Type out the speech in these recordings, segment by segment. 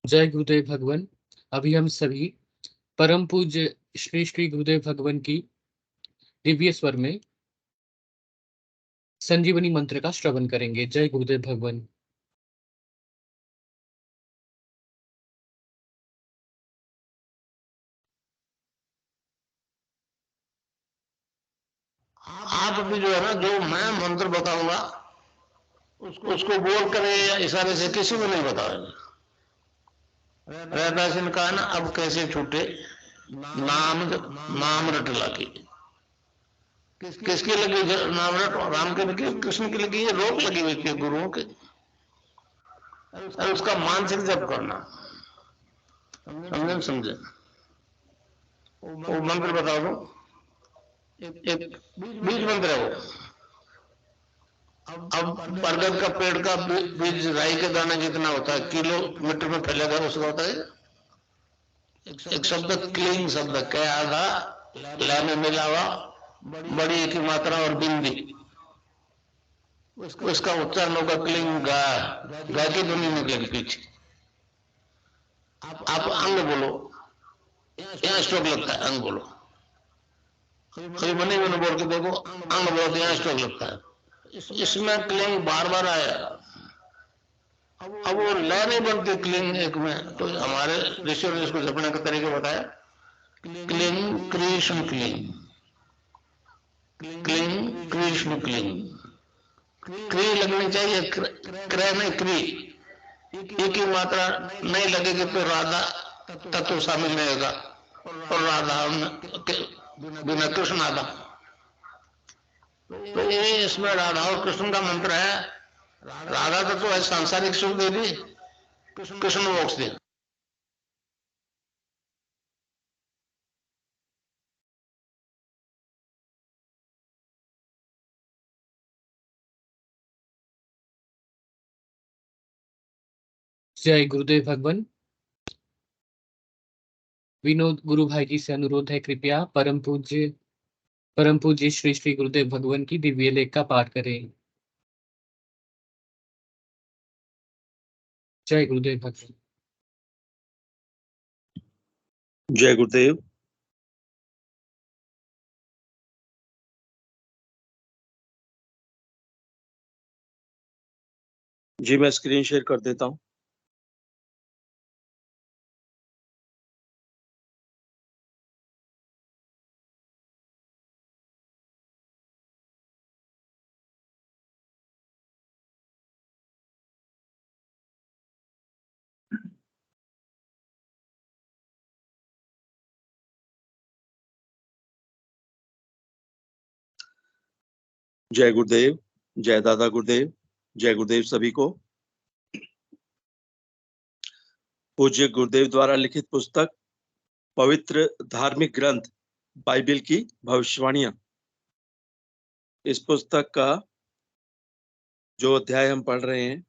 जय गुरुदेव भगवान। अभी हम सभी परम पूज्य श्री श्री गुरुदेव भगवान की दिव्य स्वर में संजीवनी मंत्र का श्रवण करेंगे। जय गुरुदेव भगवान। आप अभी जो है ना, जो मैं मंत्र बताऊंगा उसको बोल कर या इशारे से किसी को नहीं बताओगे। रैदास ने कहा ना, अब कैसे छूटे नाम नाम रट लगी। किसकी लगी नाम रट? राम के लगी, कृष्ण की लगी, ये रोक लगी हुई थी गुरुओं के। और उसका मानसिक जप करना। समझे? वो मंत्र बता दो। एक बीज मंत्र है वो। अब बरगद का पेड़ का बीज राई के दाने जितना होता है, किलोमीटर में फैलेगा, उसका होता है एक शब्द क्लीन शब्द क्या आधा ला में मिला हुआ बड़ी की मात्रा और बिंदी, उसका उच्चारण होगा क्लीन गा। गा की ध्वनि निकलेगी पीछे। आप अंग बोलो, यहाँ स्ट्रोक लगता है, अंग बोलो। कभी मनी मैंने बोल के देखो, अंग बोलो तो यहाँ स्ट्रोक लगता है। इसमें क्लिंग बार बार आया। अब वो लय नहीं बनती क्लिंग एक में, तो हमारे ऋषियों ने इसको जपने का तरीका बताया। Cling Krishna cling, cling Krishna cling. क्री लगनी चाहिए, क्रय नहीं क्री। एक ही मात्रा नहीं लगेगी तो राधा तत्व शामिल नहीं होगा, और राधा बिना कृष्ण आधा। तो ये इसमें राधा और कृष्ण का मंत्र है। राधा तत्व है सांसारिक सुख दे दी, कृष्ण मोक्ष दे। जय गुरुदेव भगवान। विनोद गुरु भाई जी से अनुरोध है, कृपया परम पूज्य श्री श्री गुरुदेव भगवान की दिव्य लेख का पाठ करें। जय गुरुदेव भगवान। जय गुरुदेव। जी मैं स्क्रीन शेयर कर देता हूं। जय गुरुदेव, जय दादा गुरुदेव, जय गुरुदेव सभी को। पूज्य गुरुदेव द्वारा लिखित पुस्तक पवित्र धार्मिक ग्रंथ बाइबिल की भविष्यवाणियां। इस पुस्तक का जो अध्याय हम पढ़ रहे हैं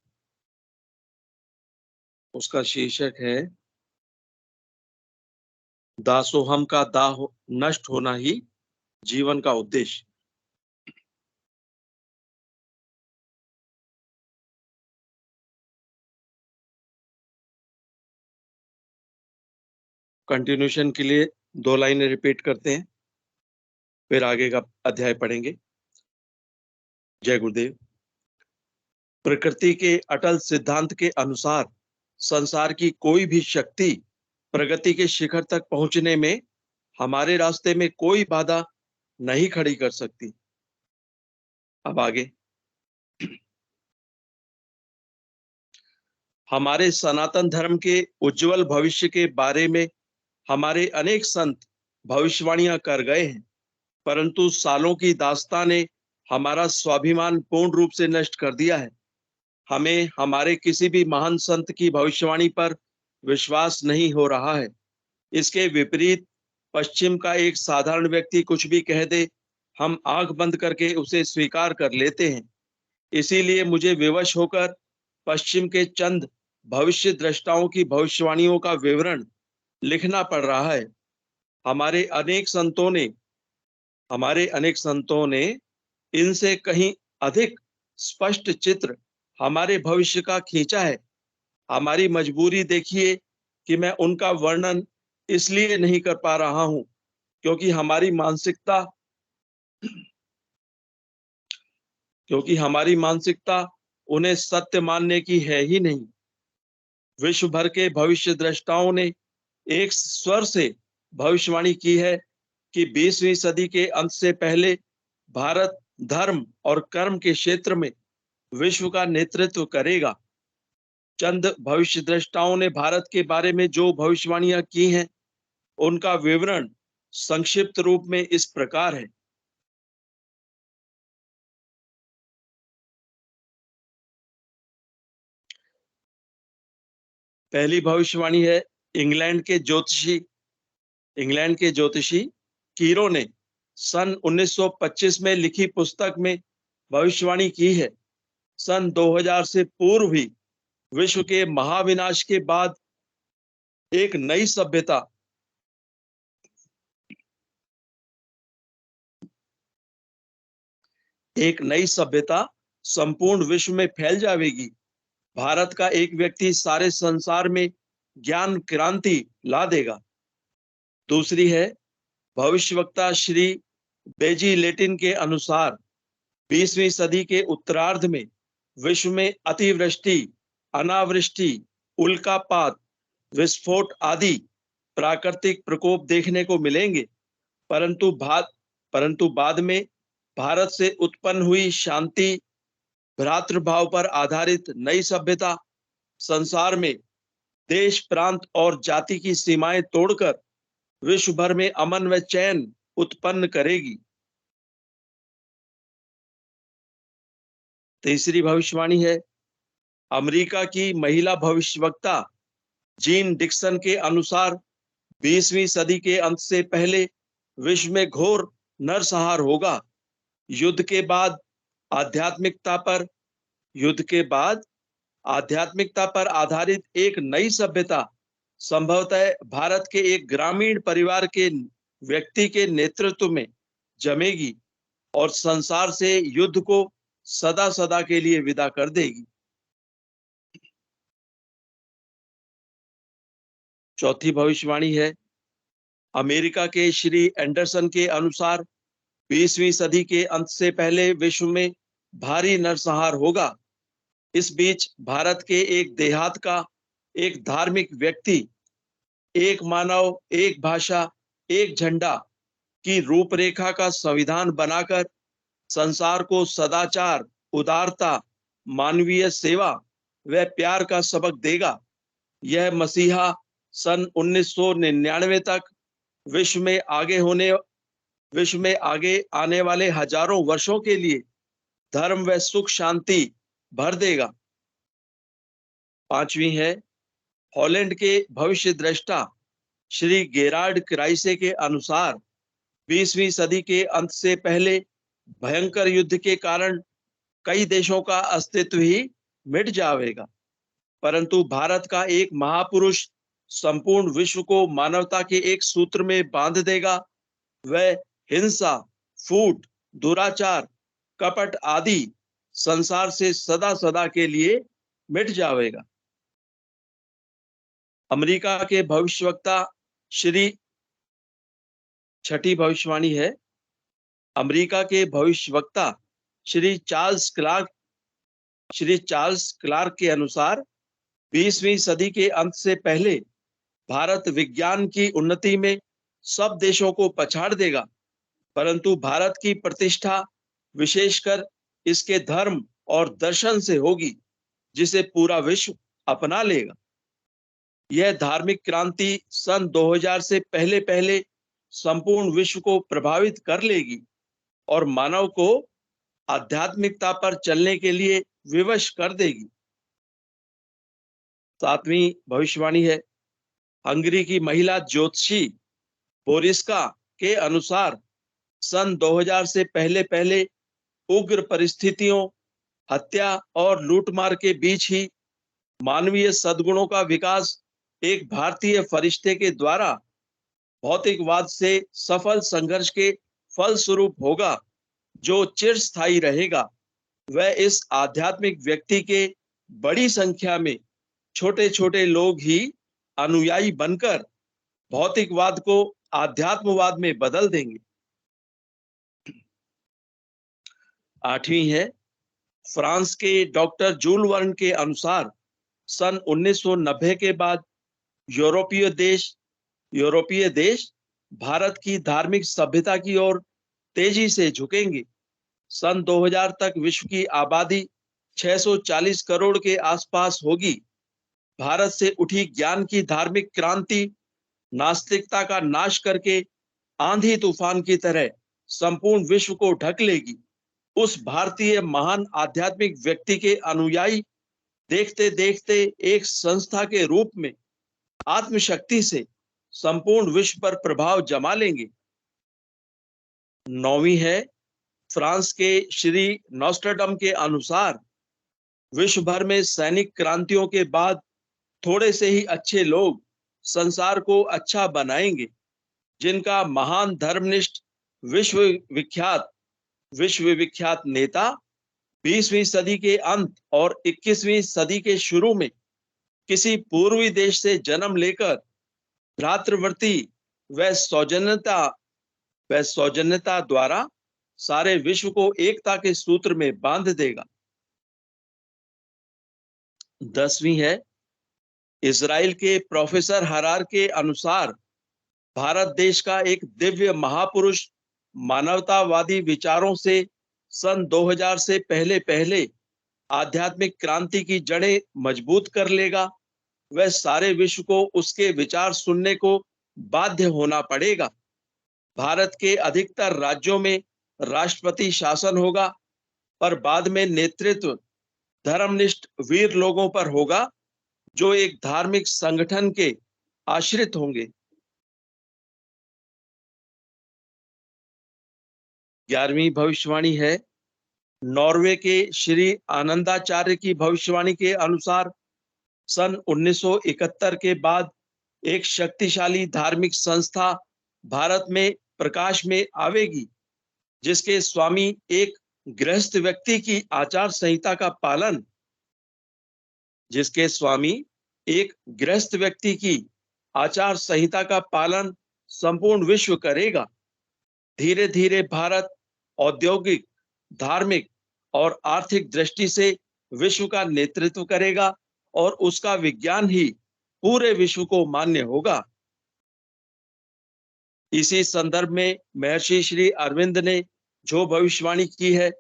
उसका शीर्षक है दासोहम का दाह नष्ट होना ही जीवन का उद्देश्य। कंटिन्यूशन के लिए 2 लाइनें रिपीट करते हैं, फिर आगे का अध्याय पढ़ेंगे। जय गुरुदेव। प्रकृति के अटल सिद्धांत के अनुसार संसार की कोई भी शक्ति प्रगति के शिखर तक पहुंचने में हमारे रास्ते में कोई बाधा नहीं खड़ी कर सकती। अब आगे। हमारे सनातन धर्म के उज्जवल भविष्य के बारे में हमारे अनेक संत भविष्यवाणियां कर गए हैं, परंतु सालों की दास्तां ने हमारा स्वाभिमान पूर्ण रूप से नष्ट कर दिया है। हमें हमारे किसी भी महान संत की भविष्यवाणी पर विश्वास नहीं हो रहा है। इसके विपरीत पश्चिम का एक साधारण व्यक्ति कुछ भी कह दे, हम आंख बंद करके उसे स्वीकार कर लेते हैं। इसीलिए मुझे विवश होकर पश्चिम के चंद भविष्य द्रष्टाओं की भविष्यवाणियों का विवरण लिखना पड़ रहा है। हमारे अनेक संतों ने इनसे कहीं अधिक स्पष्ट चित्र हमारे भविष्य का खींचा है। हमारी मजबूरी देखिए कि मैं उनका वर्णन इसलिए नहीं कर पा रहा हूं क्योंकि हमारी मानसिकता उन्हें सत्य मानने की है ही नहीं। विश्व भर के भविष्य द्रष्टाओं ने एक स्वर से भविष्यवाणी की है कि 20वीं सदी के अंत से पहले भारत धर्म और कर्म के क्षेत्र में विश्व का नेतृत्व करेगा। चंद भविष्य द्रष्टाओं ने भारत के बारे में जो भविष्यवाणियां की हैं, उनका विवरण संक्षिप्त रूप में इस प्रकार है। पहली भविष्यवाणी है इंग्लैंड के ज्योतिषी कीरो ने सन 1925 में लिखी पुस्तक में भविष्यवाणी की है। सन 2000 से पूर्व भी विश्व के महाविनाश के बाद एक नई सभ्यता संपूर्ण विश्व में फैल जाएगी। भारत का एक व्यक्ति सारे संसार में ज्ञान क्रांति ला देगा। दूसरी है भविष्यवक्ता श्री बेजी लेटिन के अनुसार 20वीं सदी के उत्तरार्ध में विश्व में अतिवृष्टि, अनावृष्टि, उल्कापात, विस्फोट आदि प्राकृतिक प्रकोप देखने को मिलेंगे, परंतु बाद में भारत से उत्पन्न हुई शांति, भ्रातृभाव पर आधारित नई सभ्यता संसार में देश, प्रांत और जाति की सीमाएं तोड़कर विश्व भर में अमन व चैन उत्पन्न करेगी। तीसरी भविष्यवाणी है अमेरिका की महिला भविष्यवक्ता जीन डिक्सन के अनुसार 20वीं सदी के अंत से पहले विश्व में घोर नरसंहार होगा। युद्ध के बाद आध्यात्मिकता पर आधारित एक नई सभ्यता संभवतः भारत के एक ग्रामीण परिवार के व्यक्ति के नेतृत्व में जमेगी और संसार से युद्ध को सदा सदा के लिए विदा कर देगी। चौथी भविष्यवाणी है अमेरिका के श्री एंडरसन के अनुसार 20वीं सदी के अंत से पहले विश्व में भारी नरसंहार होगा। इस बीच भारत के एक देहात का एक धार्मिक व्यक्ति एक मानव, एक भाषा, एक झंडा की रूपरेखा का संविधान बनाकर संसार को सदाचार, उदारता, मानवीय सेवा व प्यार का सबक देगा। यह मसीहा सन 1999 तक विश्व में आगे आने वाले हजारों वर्षों के लिए धर्म व सुख शांति भर देगा। पांचवी है हॉलैंड के भविष्य दृष्टा श्री गेरार्ड क्राइसे के अनुसार 20वीं सदी के अंत से पहले भयंकर युद्ध के कारण कई देशों का अस्तित्व ही मिट जाएगा, परंतु भारत का एक महापुरुष संपूर्ण विश्व को मानवता के एक सूत्र में बांध देगा। वह हिंसा, फूट, दुराचार, कपट आदि संसार से सदा सदा के लिए मिट जाएगा। अमेरिका के भविष्यवक्ता छठी भविष्यवाणी है अमेरिका के भविष्यवक्ता श्री चार्ल्स क्लार्क के अनुसार 20वीं सदी के अंत से पहले भारत विज्ञान की उन्नति में सब देशों को पछाड़ देगा, परंतु भारत की प्रतिष्ठा विशेषकर इसके धर्म और दर्शन से होगी, जिसे पूरा विश्व अपना लेगा। यह धार्मिक क्रांति सन 2000 से पहले संपूर्ण विश्व को प्रभावित कर लेगी और मानव को आध्यात्मिकता पर चलने के लिए विवश कर देगी। सातवीं भविष्यवाणी है हंगरी की महिला ज्योतिषी बोरिस्का के अनुसार सन 2000 से पहले उग्र परिस्थितियों, हत्या और लूटमार के बीच ही मानवीय सद्गुणों का विकास एक भारतीय फरिश्ते के द्वारा भौतिकवाद से सफल संघर्ष के फलस्वरूप होगा, जो चिरस्थायी रहेगा। वह इस आध्यात्मिक व्यक्ति के बड़ी संख्या में छोटे छोटे लोग ही अनुयायी बनकर भौतिकवाद को आध्यात्मवाद में बदल देंगे। 8वीं है, फ्रांस के डॉक्टर जूल वर्न के अनुसार सन 1990 के बाद यूरोपीय देश भारत की धार्मिक सभ्यता की ओर तेजी से झुकेंगे। सन 2000 तक विश्व की आबादी 640 करोड़ के आसपास होगी। भारत से उठी ज्ञान की धार्मिक क्रांति नास्तिकता का नाश करके आंधी तूफान की तरह संपूर्ण विश्व को ढक लेगी। उस भारतीय महान आध्यात्मिक व्यक्ति के अनुयायी देखते देखते एक संस्था के रूप में आत्मशक्ति से संपूर्ण विश्व पर प्रभाव जमा लेंगे। 9वीं है, फ्रांस के श्री नॉस्ट्राडम के अनुसार विश्व भर में सैनिक क्रांतियों के बाद थोड़े से ही अच्छे लोग संसार को अच्छा बनाएंगे, जिनका महान धर्मनिष्ठ विश्वविख्यात नेता 20वीं सदी के अंत और 21वीं सदी के शुरू में किसी पूर्वी देश से जन्म लेकर भ्रातृवृत्ति व सौजन्यता द्वारा सारे विश्व को एकता के सूत्र में बांध देगा। 10वीं है, इजराइल के प्रोफेसर हरार के अनुसार भारत देश का एक दिव्य महापुरुष मानवतावादी विचारों से सन 2000 से पहले आध्यात्मिक क्रांति की जड़ें मजबूत कर लेगा। वह सारे विश्व को उसके विचार सुनने को बाध्य होना पड़ेगा। भारत के अधिकतर राज्यों में राष्ट्रपति शासन होगा, पर बाद में नेतृत्व धर्मनिष्ठ वीर लोगों पर होगा जो एक धार्मिक संगठन के आश्रित होंगे। 11वीं भविष्यवाणी है, नॉर्वे के श्री आनंदाचार्य की भविष्यवाणी के अनुसार सन 1971 के बाद एक शक्तिशाली धार्मिक संस्था भारत में प्रकाश में आवेगी, जिसके स्वामी एक गृहस्थ व्यक्ति की आचार संहिता का पालन संपूर्ण विश्व करेगा। धीरे धीरे भारत औद्योगिक, धार्मिक और आर्थिक दृष्टि से विश्व का नेतृत्व करेगा और उसका विज्ञान ही पूरे विश्व को मान्य होगा। इसी संदर्भ में महर्षि श्री अरविंद ने जो भविष्यवाणी की है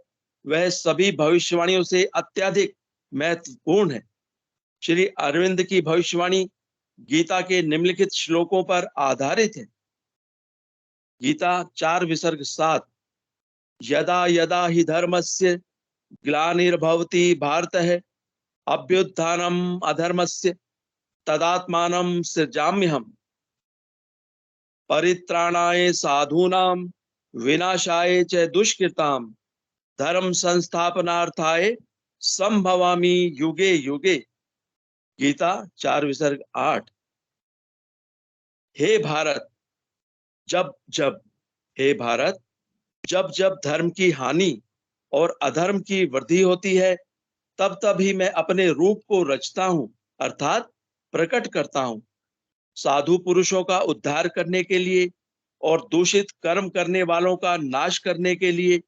वह सभी भविष्यवाणियों से अत्यधिक महत्वपूर्ण है। श्री अरविंद की भविष्यवाणी गीता के निम्नलिखित श्लोकों पर आधारित है। गीता 4:7 यदा यदा हि धर्मस्य ग्लानिर्भवति भारतः अभ्युत्थानम् अधर्मस्य तदात्मानं सृजाम्यहम् परित्राणाय साधूनां विनाशाय च दुष्कृतां धर्म संस्थापनार्थाय संभवामि युगे युगे। गीता 4:8। हे भारत, जब जब धर्म की हानि और अधर्म की वृद्धि होती है तब तब ही मैं अपने रूप को रचता हूं, अर्थात प्रकट करता हूं। साधु पुरुषों का उद्धार करने के लिए और दूषित कर्म करने वालों का नाश करने के लिए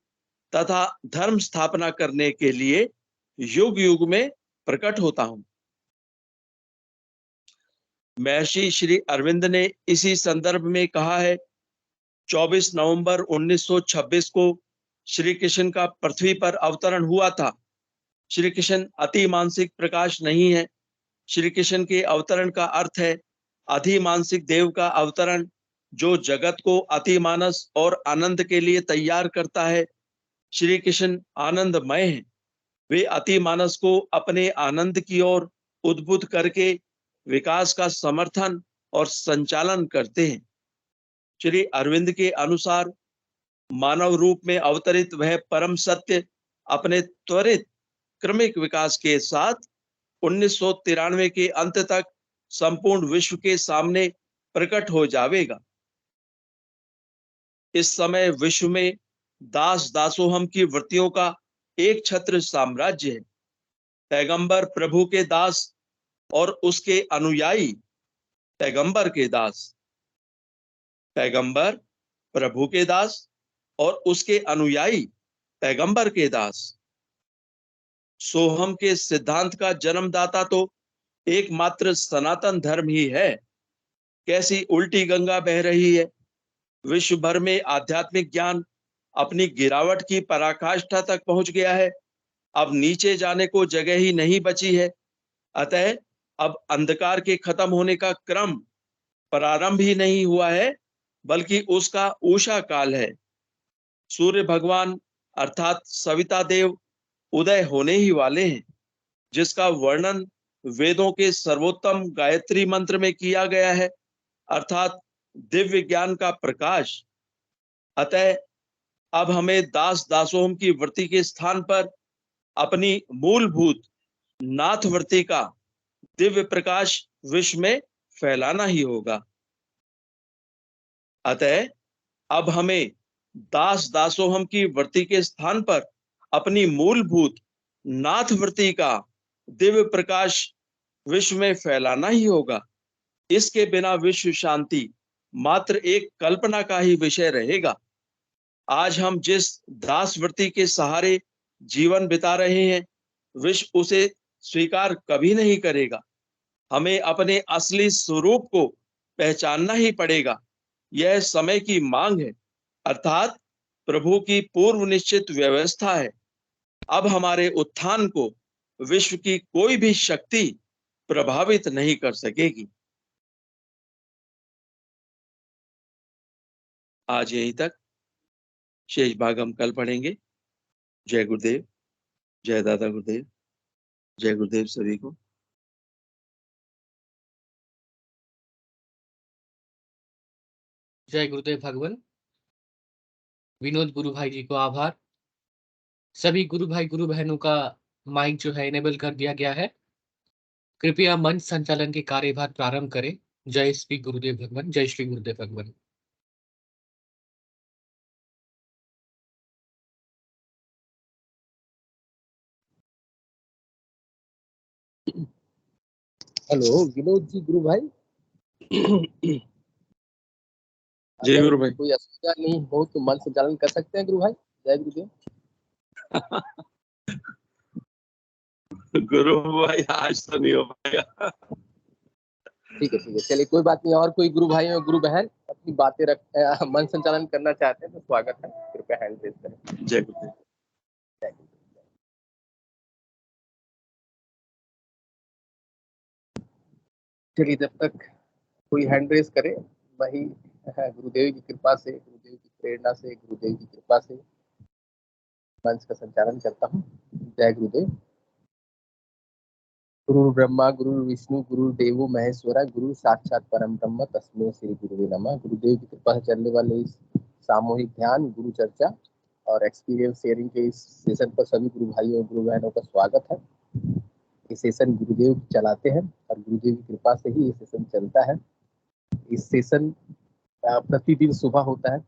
तथा धर्म स्थापना करने के लिए युग युग में प्रकट होता हूं। महर्षि श्री अरविंद ने इसी संदर्भ में कहा है, 24 नवंबर 1926 को श्री कृष्ण का पृथ्वी पर अवतरण हुआ था। श्री कृष्ण अति मानसिक प्रकाश नहीं है। श्री कृष्ण के अवतरण का अर्थ है अधिमानसिक देव का अवतरण, जो जगत को अतिमानस और आनंद के लिए तैयार करता है। श्री कृष्ण आनंदमय हैं। वे अतिमानस को अपने आनंद की ओर उद्बुद्ध करके विकास का समर्थन और संचालन करते हैं। श्री अरविंद के अनुसार मानव रूप में अवतरित वह परम सत्य अपने त्वरित क्रमिक विकास के साथ 1993 के अंत तक संपूर्ण विश्व के सामने प्रकट हो जाएगा। इस समय विश्व में दास दासोहम की वृत्तियों का एक छत्र साम्राज्य है। पैगंबर प्रभु के दास और उसके अनुयायी पैगंबर के दास। पैगंबर प्रभु के दास और उसके अनुयायी पैगंबर के दास। सोहम के सिद्धांत का जन्मदाता तो एकमात्र सनातन धर्म ही है। कैसी उल्टी गंगा बह रही है। विश्व भर में आध्यात्मिक ज्ञान अपनी गिरावट की पराकाष्ठा तक पहुंच गया है। अब नीचे जाने को जगह ही नहीं बची है। अतः अब अंधकार के खत्म होने का क्रम प्रारंभ ही नहीं हुआ है, बल्कि उसका उषा काल है। सूर्य भगवान अर्थात सविता देव उदय होने ही वाले हैं, जिसका वर्णन वेदों के सर्वोत्तम गायत्री मंत्र में किया गया है, अर्थात दिव्य ज्ञान का प्रकाश। अतः अब हमें दास दासोहम की वृत्ति के स्थान पर अपनी मूलभूत नाथ वृत्ति का दिव्य प्रकाश विश्व में फैलाना ही होगा। अतः अब हमें दास दासोहम की वृत्ति के स्थान पर अपनी मूलभूत नाथ वृत्ति का दिव्य प्रकाश विश्व में फैलाना ही होगा। इसके बिना विश्व शांति मात्र एक कल्पना का ही विषय रहेगा। आज हम जिस दास वृत्ति के सहारे जीवन बिता रहे हैं, विश्व उसे स्वीकार कभी नहीं करेगा। हमें अपने असली स्वरूप को पहचानना ही पड़ेगा। यह समय की मांग है, अर्थात प्रभु की पूर्व निश्चित व्यवस्था है। अब हमारे उत्थान को विश्व की कोई भी शक्ति प्रभावित नहीं कर सकेगी। आज यहीं तक, शेष भाग हम कल पढ़ेंगे। जय गुरुदेव, जय दादा गुरुदेव, जय गुरुदेव सभी को। जय गुरुदेव भगवान। विनोद गुरु भाई जी को आभार। सभी गुरु भाई गुरु बहनों का माइक जो है इनेबल कर दिया गया है। कृपया मंच संचालन के कार्यभार प्रारंभ करें। जय श्री गुरुदेव भगवान। जय श्री गुरुदेव भगवान। हेलो विनोद जी गुरु भाई। जय गुरु भाई। कोई असुविधा नहीं हो तो मंच संचालन कर सकते हैं गुरु भाई। जय गुरुदेव। गुरु भाई आज तो नहीं हो पाएगा। ठीक है चलिए कोई बात नहीं। और कोई गुरु भाई और गुरु बहन अपनी बातें रख मंच संचालन करना चाहते हैं तो स्वागत है, कृपया हैंड रेज करें। जय गुरुदेव। जय गुरुदेव। चलिए जब तक कोई हैंड रेज करे, वही गुरुदेव की कृपा से, गुरुदेव की प्रेरणा से, गुरुदेव की कृपा से मंच का संचालन करता हूँ। जय गुरुदेव। गुरु ब्रह्मा गुरु विष्णु गुरु देवो महेश्वरा गुरु साक्षात परम ब्रह्म तस्मै श्री गुरुवे नमः। गुरुदेव की कृपा से चलने वाले इस सामूहिक ध्यान, गुरु चर्चा और एक्सपीरियंस शेयरिंग के इस सेशन पर सभी गुरु भाइयों और गुरु बहनों का स्वागत है। ये सेशन गुरुदेव चलाते हैं और गुरुदेव की कृपा से ही ये सेशन चलता है। इस सेशन प्रतिदिन सुबह होता है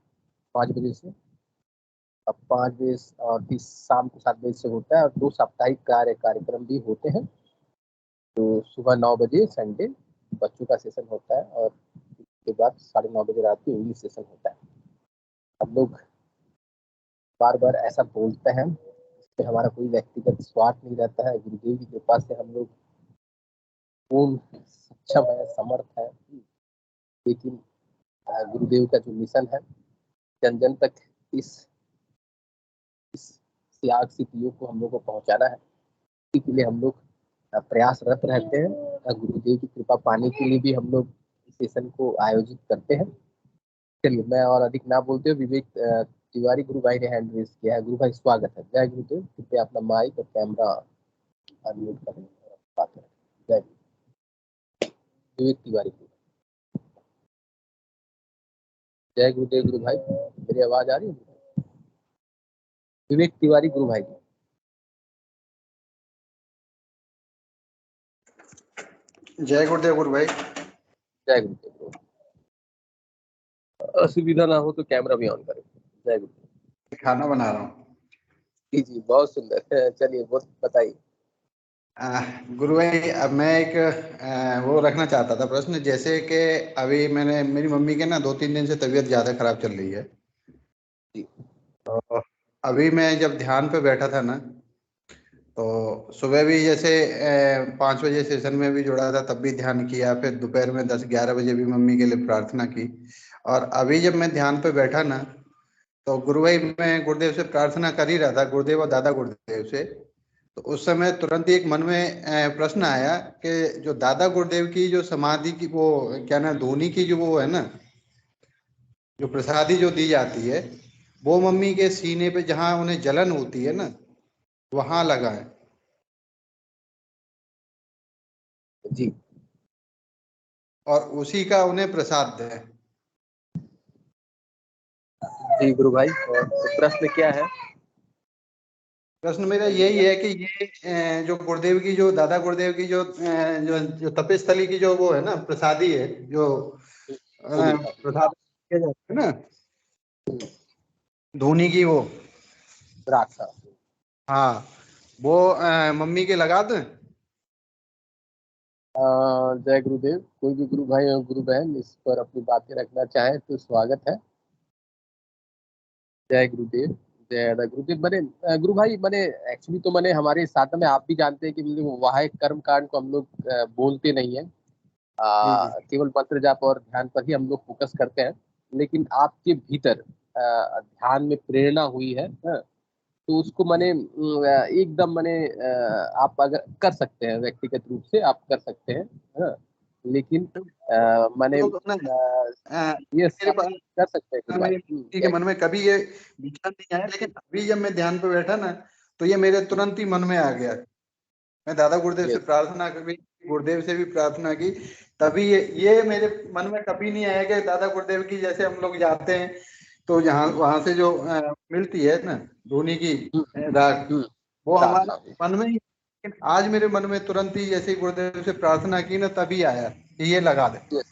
5 बजे से, अब 5 बजे और 30 शाम को 7 बजे से होता है। और 2 साप्ताहिक कार्यक्रम भी होते हैं। तो सुबह 9 बजे संडे बच्चों का सेशन होता है और उसके बाद 9:30 बजे रात को इंग्लिश सेशन होता है। हम लोग बार बार ऐसा बोलते हैं, इसमें हमारा कोई व्यक्तिगत स्वार्थ नहीं रहता है। गुरुदेव की कृपा से हम लोग पूर्ण सक्षम है, समर्थ है। लेकिन गुरुदेव का जो मिशन है जन जन तक इस त्याग सिद्धियों को हम लोग को पहुंचाना है, इसके लिए हम लोग प्रयासरत रहते हैं। गुरुदेव की कृपा पाने के लिए भी हम लोग इस सेशन को आयोजित करते हैं। चलिए मैं और अधिक ना बोलते हुए विवेक तिवारी गुरु भाई ने हैंड रेज किया है। गुरु भाई स्वागत है। जय गुरुदेव। कृपया अपना माइक और कैमरा अनम्यूट करें और बात करें। जय विवेक तिवारी। जय गुरुदेव गुरु भाई। मेरी आवाज आ रही है? विवेक तिवारी गुरु भाई। जय गुरुदेव गुरु भाई। जय गुरुदेव। असुविधा ना हो तो कैमरा भी ऑन करें। जय गुरुदेव। खाना बना रहा हूँ। जी बहुत सुंदर। चलिए बहुत बताइए। गुरु भाई, अब मैं एक वो रखना चाहता था प्रश्न। जैसे कि अभी मेरी मम्मी के ना 2-3 दिन से तबीयत ज्यादा खराब चल रही है। जी। तो अभी मैं जब ध्यान पे बैठा था ना, तो सुबह भी जैसे 5 बजे सेशन में भी जुड़ा था, तब भी ध्यान किया। फिर दोपहर में 10-11 बजे भी मम्मी के लिए प्रार्थना की। और अभी जब मैं ध्यान पे बैठा ना, तो गुरु भाई मैं गुरुदेव से प्रार्थना कर ही रहा था, गुरुदेव और दादा गुरुदेव से। तो उस समय तुरंत ही एक मन में प्रश्न आया कि जो दादा गुरुदेव की जो समाधि की वो क्या ना धोनी की जो वो है ना, जो प्रसादी जो दी जाती है, वो मम्मी के सीने पे जहाँ उन्हें जलन होती है ना, वहां लगा है। जी। और उसी का उन्हें प्रसाद है। जी गुरु भाई, और प्रश्न क्या है? प्रश्न मेरा यही है कि ये जो गुरुदेव की जो दादा गुरुदेव की जो तपस्थली की जो वो है ना प्रसादी है, जो प्रसाद किया जाता है ना धोनी की वो, राक्षा। हाँ, वो मम्मी के लगा दें। जय गुरुदेव। कोई भी गुरु भाई और गुरु बहन इस पर अपनी बातें रखना चाहे तो स्वागत है। जय गुरुदेव। जय दादा गुरुदेव। गुरु भाई एक्चुअली तो हमारे साथ में आप भी जानते हैं कि वहाँ एक कर्म कांड को हम लोग बोलते नहीं है। जी जी। केवल मंत्र जाप और ध्यान पर ही हम लोग फोकस करते हैं। लेकिन आपके भीतर ध्यान में प्रेरणा हुई है, हाँ, तो उसको एकदम आप अगर कर सकते हैं, व्यक्तिगत रूप से आप कर सकते हैं, हाँ, लेकिन तो ना, ये मेरे पास कर सकते हैं गुरु भाई। मेरी बेटी के मन में कभी ये विचार नहीं आया, लेकिन अभी जब मैं ध्यान पे बैठा ना, तो ये मेरे तुरंत ही मन में आ गया। मैं दादा गुरुदेव से यस। प्रार्थना करी, गुरुदेव से भी प्रार्थना की, तभी ये मेरे मन में कभी नहीं आया कि दादा गुरुदेव की जैसे हम लोग जाते हैं तो जहाँ वहां से जो मिलती है ना धोनी की राख, वो हमारे प्रार्थना। मन में ही। लेकिन आज मेरे मन में तुरंत ही जैसे ही गुरुदेव से प्रार्थना की ना, तभी आया कि ये लगा दे। यस,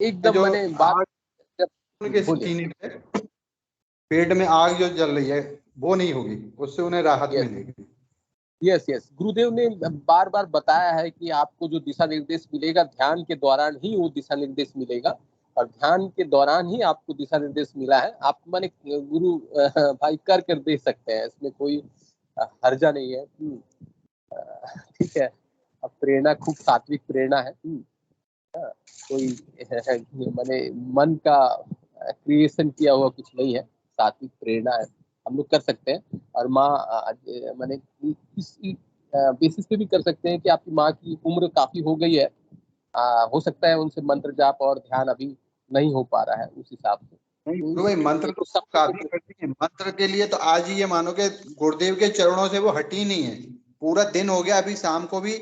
एकदम जो बात आग जब उनके बोले। सीने पे, पेट में आग जो जल रही है, वो नहीं होगी, उससे उन्हें राहत यस मिलेगी। यस यस, गुरुदेव ने बार बार बताया है कि आपको जो दिशा निर्देश मिलेगा, ध्यान के दौरान ही वो दिशा निर्देश मिलेगा, और ध्यान के दौरान ही आपको दिशा निर्देश मिला है। आप गुरु भाई कर दे सकते हैं, इसमें कोई हर्जा नहीं है। ठीक है। अब प्रेरणा खूब सात्विक प्रेरणा है। हाँ, कोई मन का क्रिएशन किया हुआ कुछ नहीं है, सात्विक प्रेरणा है, हम लोग कर सकते हैं। और माँ इस बेसिस पे भी कर सकते हैं कि आपकी माँ की उम्र काफी हो गई है, हो सकता है उनसे मंत्र जाप और ध्यान अभी नहीं हो पा रहा है उस हिसाब से। नहीं तो गुरु भाई, मंत्र तो उस सब काफी करती है। मंत्र के लिए तो आज ही ये मानो कि गुरुदेव के चरणों से वो हटी नहीं है। पूरा दिन हो गया, अभी शाम को भी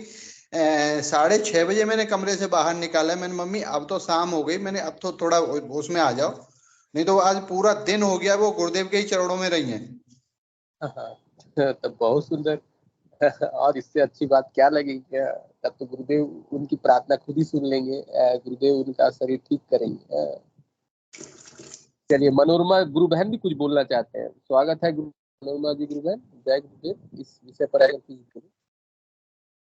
6:30 बजे मैंने कमरे से बाहर निकाला है। मैंने मम्मी अब तो शाम हो गई, मैंने अब तो थोड़ा उसमें आ जाओ, नहीं तो आज पूरा दिन हो गया वो गुरुदेव के ही चरणों में रही है। तो बहुत सुंदर। और इससे अच्छी बात क्या लगेगी क्या? तब तो गुरुदेव उनकी प्रार्थना खुद ही सुन लेंगे, गुरुदेव उनका शरीर ठीक करेंगे। चलिए, मनोरमा गुरु बहन भी कुछ बोलना चाहते हैं, स्वागत है गुरु मनोरमा जी। गुरु बहन, जय गुरुदेव। इस विषय पर अगर कुछ बोले।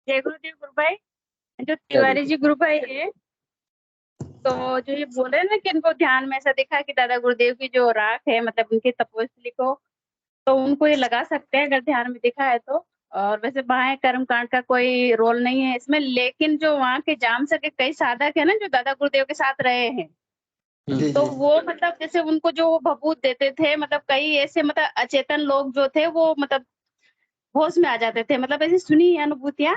जय गुरुदेव गुरु भाई। जो जय तिवारी जी गुरुदेव। गुरु भाई है, तो जो ये बोल रहे हैं ना कि इनको ध्यान में ऐसा दिखा कि दादा गुरुदेव की जो राख है, मतलब उनके तपस्वी को, तो उनको ये लगा सकते हैं अगर ध्यान में दिखा है तो। और वैसे बाह्य कर्म कांड का कोई रोल नहीं है इसमें, लेकिन जो वहाँ के जाम सके कई साधक है ना जो दादा गुरुदेव के साथ रहे हैं, जी तो जी। वो जैसे उनको जो भभूत देते थे, कई ऐसे अचेतन लोग जो थे वो होश में आ जाते थे। ऐसी सुनी है अनुभूतियां,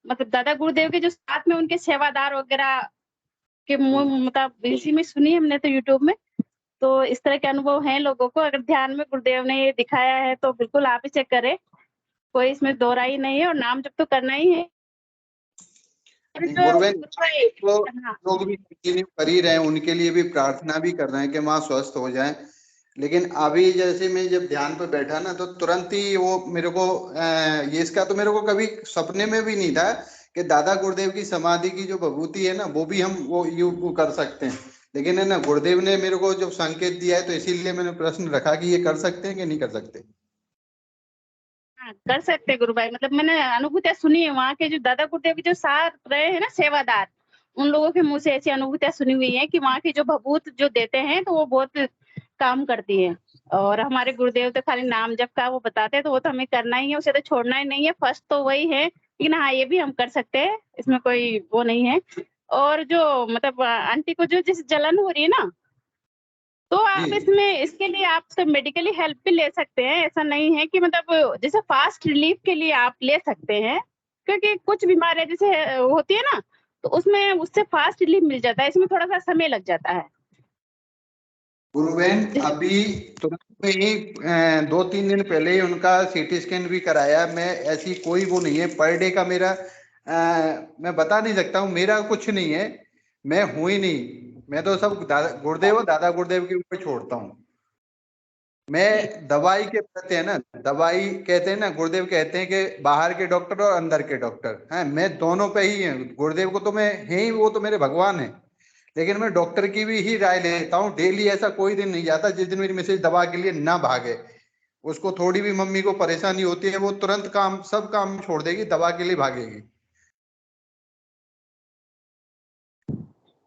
दादा गुरुदेव के जो साथ में उनके सेवादार वगैरह के मुंह, इसी में सुनी है हमने तो यूट्यूब में। तो इस तरह के अनुभव हैं लोगों को। अगर ध्यान में गुरुदेव ने ये दिखाया है तो बिल्कुल आप इसे करें, कोई इसमें दो राय नहीं है, और नाम जब तो करना ही है। गुरु भाई, तो हाँ, लोग भी कंटिन्यू कर ही रहे हैं, उनके लिए भी प्रार्थना भी कर रहे हैं कि माँ स्वस्थ हो जाए। लेकिन अभी जैसे मैं जब ध्यान पे बैठा ना, तो तुरंत ही वो मेरे को ये इसका तो मेरे को कभी सपने में भी नहीं था कि दादा गुरुदेव की समाधि की जो विभूति है ना, वो भी हम वो कर सकते हैं। लेकिन है ना, गुरुदेव ने मेरे को जब संकेत दिया है, तो इसीलिए मैंने प्रश्न रखा कि ये कर सकते हैं कि नहीं कर सकते। हाँ, कर सकते हैं गुरु भाई। मतलब मैंने अनुभूतियां सुनी है वहाँ के जो दादा गुरुदेव के जो साथ रहे हैं ना सेवादार, उन लोगों के मुंह से ऐसी अनुभूतियां सुनी हुई है कि वहाँ की जो भभूत जो देते हैं तो वो बहुत काम करती है। और हमारे गुरुदेव तो खाली नाम जप का वो बताते हैं, तो वो तो हमें करना ही है, उसे तो छोड़ना ही नहीं है। फर्स्ट तो वही है, लेकिन हाँ ये भी हम कर सकते हैं, इसमें कोई वो नहीं है। और जो मतलब आंटी को जो जिस जलन हो रही है ना, तो आप जी इसमें इसके लिए आप तो मेडिकली हेल्प भी ले सकते हैं। ऐसा नहीं है कि मतलब जैसे फास्ट रिलीफ के लिए आप ले सकते हैं, क्योंकि कुछ बीमारियां जैसे होती है ना, तो उसमें उससे फास्ट रिलीफ मिल जाता है, इसमें थोड़ा सा समय लग जाता है। गुरुबेन, जैसे अभी तुरंत में ही 2-3 दिन पहले ही उनका सीटी स्कैन भी कराया। मैं ऐसी कोई वो नहीं है पर डे का मेरा मैं बता नहीं सकता हूँ, मेरा कुछ नहीं है, मैं हूं ही नहीं। मैं तो सब गुरुदेव दादा गुरुदेव के ऊपर छोड़ता हूँ। मैं दवाई के कहते हैं ना, दवाई कहते हैं ना, गुरुदेव कहते हैं कि बाहर के डॉक्टर और अंदर के डॉक्टर हैं, मैं दोनों पे ही हैं। गुरुदेव को तो मैं है ही, वो तो मेरे भगवान है, लेकिन मैं डॉक्टर की भी ही राय लेता हूँ डेली। ऐसा कोई दिन नहीं जाता जिस दिन मेरी मिसेज दवा के लिए ना भागे। उसको थोड़ी भी मम्मी को परेशानी होती है, वो तुरंत काम सब काम छोड़ देगी, दवा के लिए भागेगी।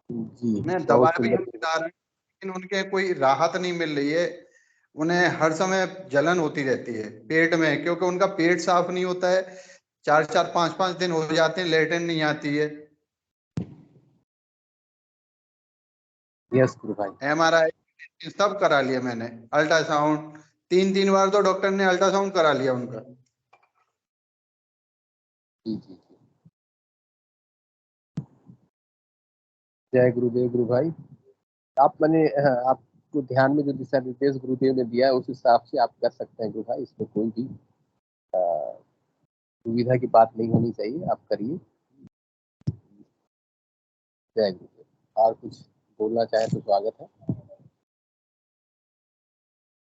जी, मैं दवा बहुत भी हम सुंदर। खिला रहे हैं, लेकिन उनके कोई राहत नहीं मिल रही है। उन्हें हर समय जलन होती रहती है पेट में, क्योंकि उनका पेट साफ नहीं होता है। 4-4 5-5 दिन हो जाते हैं, लेटरिन नहीं आती है। यस गुरु भाई। MRI सब करा लिया मैंने, अल्ट्रासाउंड 3-3 बार तो डॉक्टर ने अल्ट्रासाउंड करा लिया उनका। जी जी जी। जय गुरुदेव गुरु भाई। आप मैंने आपको ध्यान में जो दिशा निर्देश गुरुदेव ने दिया है उस हिसाब से आप कर सकते हैं गुरु भाई। इसमें कोई भी दुविधा की बात नहीं होनी चाहिए, आप करिए। जय गुरुदेव। और कुछ बोलना चाहे तो स्वागत है।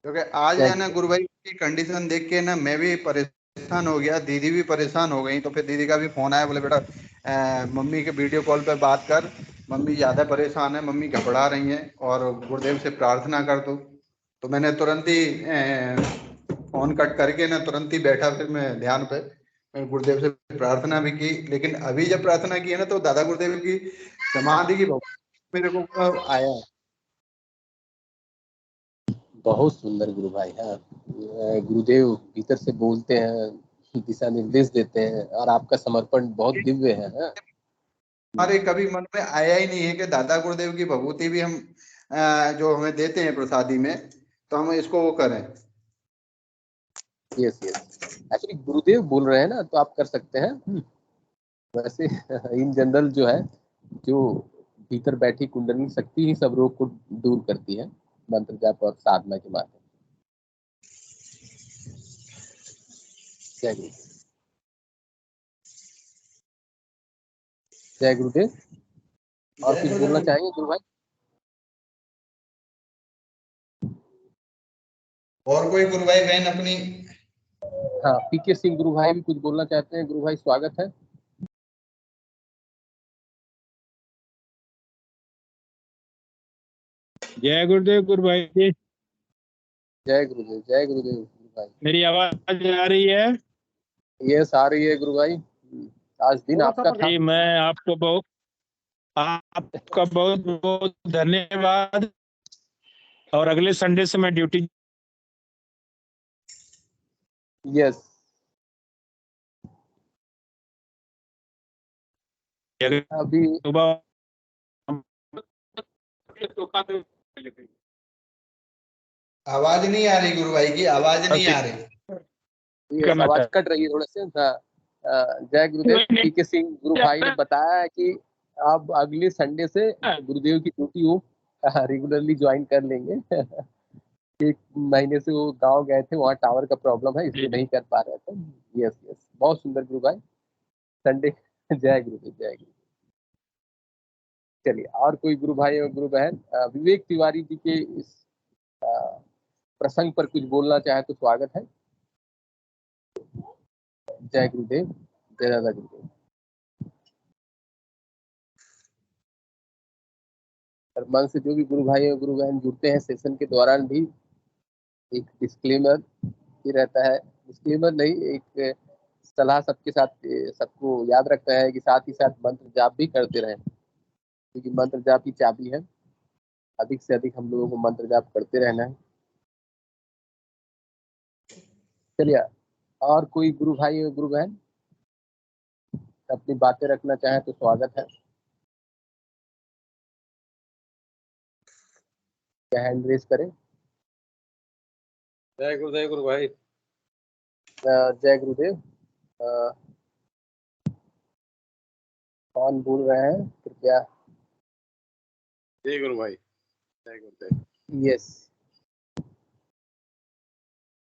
क्योंकि आज जय है ना गुरु भाई की कंडीशन देख के ना मैं भी परेशान हो गया, दीदी भी परेशान हो गई। तो फिर दीदी का भी फोन आया, बोले बेटा मम्मी के वीडियो कॉल पे बात कर, मम्मी ज्यादा परेशान है, मम्मी घबरा रही हैं और गुरुदेव से प्रार्थना कर दो। तो मैंने तुरंत ही फोन कट करके ना तुरंत ही बैठा, फिर मैं ध्यान पे मैं गुरुदेव से प्रार्थना भी की। लेकिन अभी जब प्रार्थना की है ना, तो दादा गुरुदेव की समाधि की मेरे को आया है। बहुत सुंदर गुरु भाई। हाँ, गुरुदेव भीतर से बोलते हैं, दिशा निर्देश देते हैं, और आपका समर्पण बहुत दिव्य है। हाँ? हमारे कभी मन में आया ही नहीं है कि दादा गुरुदेव की भभूति भी हम जो हमें देते हैं प्रसादी में, तो हम इसको वो करें। Yes yes. एक्चुअली गुरुदेव बोल रहे हैं ना, तो आप कर सकते हैं। वैसे इन जनरल जो है, जो भीतर बैठी कुंडली शक्ति ही सब रोग को दूर करती है, मंत्र जाप और साधना के माध्यम से। जय गुरु। जय गुरुदेव। और कुछ बोलना चाहेंगे गुरु भाई? और कोई गुरु भाई बहन अपनी? हाँ, पीके सिंह गुरु भाई भी कुछ बोलना चाहते हैं। गुरु भाई स्वागत है। जय गुरुदेव गुरु भाई जी। जय गुरुदेव जय गुरुदेव गुरु भाई। मेरी आवाज आ रही है? यस आ रही है गुरु भाई। आज दिन आपका था। जी, मैं आपका बहुत बहुत धन्यवाद। और अगले संडे से मैं ड्यूटी। यस अभी सुबह आवाज नहीं आ रही गुरु भाई की, आवाज नहीं आ रही। यस आवाज कट रही है थोड़े से। जय गुरुदेव। पीके सिंह गुरु भाई ने बताया है कि आप अगले संडे से गुरुदेव की ड्यूटी वो रेगुलरली ज्वाइन कर लेंगे। एक महीने से वो गांव गए थे, वहाँ टावर का प्रॉब्लम है इसलिए नहीं कर पा रहे थे। यस यस बहुत सुंदर गुरु भाई। संडे जय गुरुदेव जय गुरु। चलिए, और कोई गुरु भाई और गुरु बहन विवेक तिवारी जी के इस प्रसंग पर कुछ बोलना चाहे तो स्वागत है। जय गुरुदेव जय दादा गुरुदेव। और मन से जो भी गुरु भाई और गुरु बहन जुड़ते हैं सेशन के दौरान भी एक डिस्क्लेमर ये रहता है डिस्क्लेमर नहीं, एक सलाह सबके साथ, सबको याद रखना है कि साथ ही साथ मंत्र जाप भी करते रहें, क्योंकि मंत्र जाप की चाबी है। अधिक से अधिक हम लोगों को मंत्र जाप करते रहना है। चलिए, और कोई गुरु भाई और गुरु बहन अपनी बातें रखना चाहे तो स्वागत है। क्या हैंड रेस करें? जय गुरुदेव गुरु भाई। जय गुरुदेव। कौन बोल रहे हैं कृपया? जय गुरु भाई। जय गुरुदेव। यस,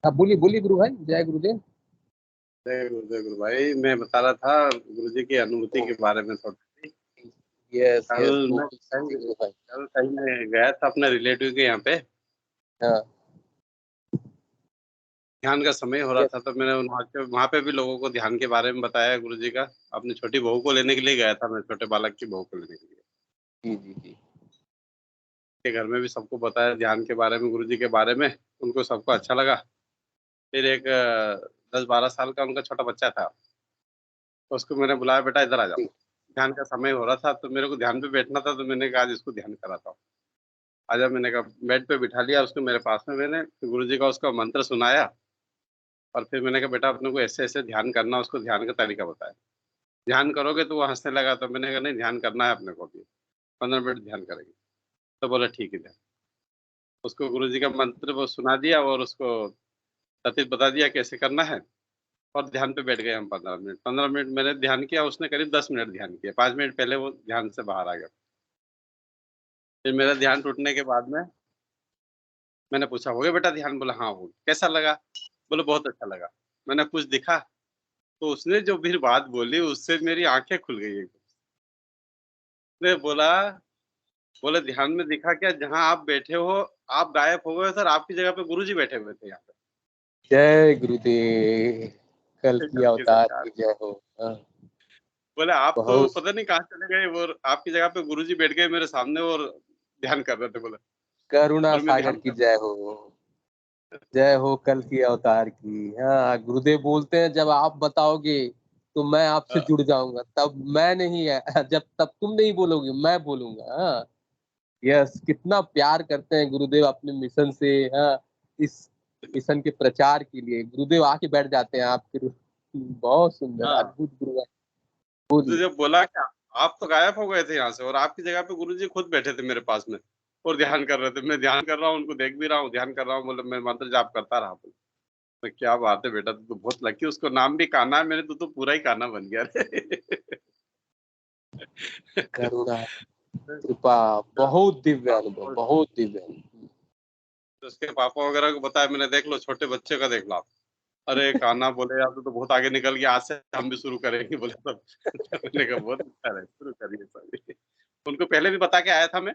हाँ बोलिए बोलिए गुरु भाई। जय गुरुदेव। जय गुरुदेव गुरु भाई। मैं बता रहा था गुरुजी की अनुभूति के बारे में थोड़ी। यस कल यस मैं गुरु भाई। कल कहीं मैं गया था अपने रिलेटिव के यहाँ पे, हाँ ध्यान का समय हो रहा था, तो मैंने वहाँ पे भी लोगों को ध्यान के बारे में बताया गुरुजी का। अपनी छोटी बहू को लेने के लिए गया था मैं, छोटे बालक की बहू को लेने के लिए। जी जी जी। के घर में भी सबको बताया ध्यान के बारे में, गुरुजी के बारे में। उनको सबको अच्छा लगा। फिर एक 10-12 साल का उनका छोटा बच्चा था, तो उसको मैंने बुलाया, बेटा इधर आ जाओ। ध्यान का समय हो रहा था तो मेरे को ध्यान पे बैठना था, तो मैंने कहा आज इसको ध्यान कराता हूँ। आजा, मैंने कहा बेड पे बिठा लिया उसको मेरे पास में। मैंने गुरुजी का उसका मंत्र सुनाया, और फिर मैंने कहा बेटा अपने को ऐसे ऐसे ध्यान करना, उसको ध्यान का तरीका बताया। ध्यान करोगे? तो वो हंसने लगा। तो मैंने कहा नहीं, ध्यान करना है अपने को भी, 15 मिनट ध्यान करेंगे। तो बोला ठीक है ध्यान। उसको गुरुजी का मंत्र वो सुना दिया और उसको तत्व बता दिया कैसे करना है, और ध्यान पे बैठ गए हम 15 मिनट। 15 मिनट मैंने ध्यान किया, उसने करीब 10 मिनट ध्यान किया। 5 मिनट पहले वो ध्यान से बाहर आ गया। फिर मेरा ध्यान टूटने के बाद में मैंने पूछा हो गया बेटा ध्यान? बोला हाँ हो गया। कैसा लगा? बोले बहुत अच्छा लगा। मैंने कुछ दिखा? तो उसने जो फिर बात बोली उससे मेरी आंखें खुल गई एकदम। उसने बोले ध्यान में दिखा क्या? जहाँ आप बैठे हो आप गायब हो गए सर, आपकी जगह पे गुरुजी बैठे हुए थे यहाँ पे। जय गुरुदेव, कल की अवतार की जय हो। हाँ, बोले आप तो बहुत पता नहीं कहाँ चले गए, वो आपकी जगह पे गुरुजी बैठ गए मेरे सामने और ध्यान कर रहे थे। बोले करुणा और मैं सागर ध्यान की कर जय हो। जय हो कल की अवतार की। हाँ, गुरुदेव बोलते हैं जब आप बताओगे तो मैं आपसे हाँ, जुड़ जाऊंगा, तब मैं नहीं है, जब तब तुम नहीं बोलोगे मैं बोलूंगा। हाँ, यस, कितना प्यार करते हैं गुरुदेव अपने मिशन से। हाँ, इस मिशन के प्रचार के लिए गुरुदेव आके बैठ जाते हैं आपके। बहुत सुंदर, हाँ। अद्भुत गुरु है। तो बोलिए। जब बोला क्या आप तो गायब हो गए थे यहाँ से, और आपकी जगह पे गुरुजी खुद बैठे थे मेरे पास में और ध्यान कर रहे थे। मैं ध्यान कर रहा हूँ, उनको देख भी रहा हूँ, ध्यान कर रहा हूँ। बोले मैं मंत्र जाप करता रहा। बोले तो क्या बात है बेटा, तू तो बहुत लकी। उसको नाम भी कान्हा है मेरे, तो पूरा ही कान्हा बन गया रे। करुणा कृपा, बहुत दिव्य अनुभव, बहुत दिव्य अनुभव। तो उसके पापा वगैरह को बताया मैंने, देख लो छोटे बच्चे का देख लो आप। अरे कान्हा बोले यार तू तो बहुत आगे निकल गया, आज से हम भी शुरू करेंगे। बोले तब मैंने कहा बहुत अच्छा है, शुरू करिए सभी। उनको पहले भी बता के आया था मैं,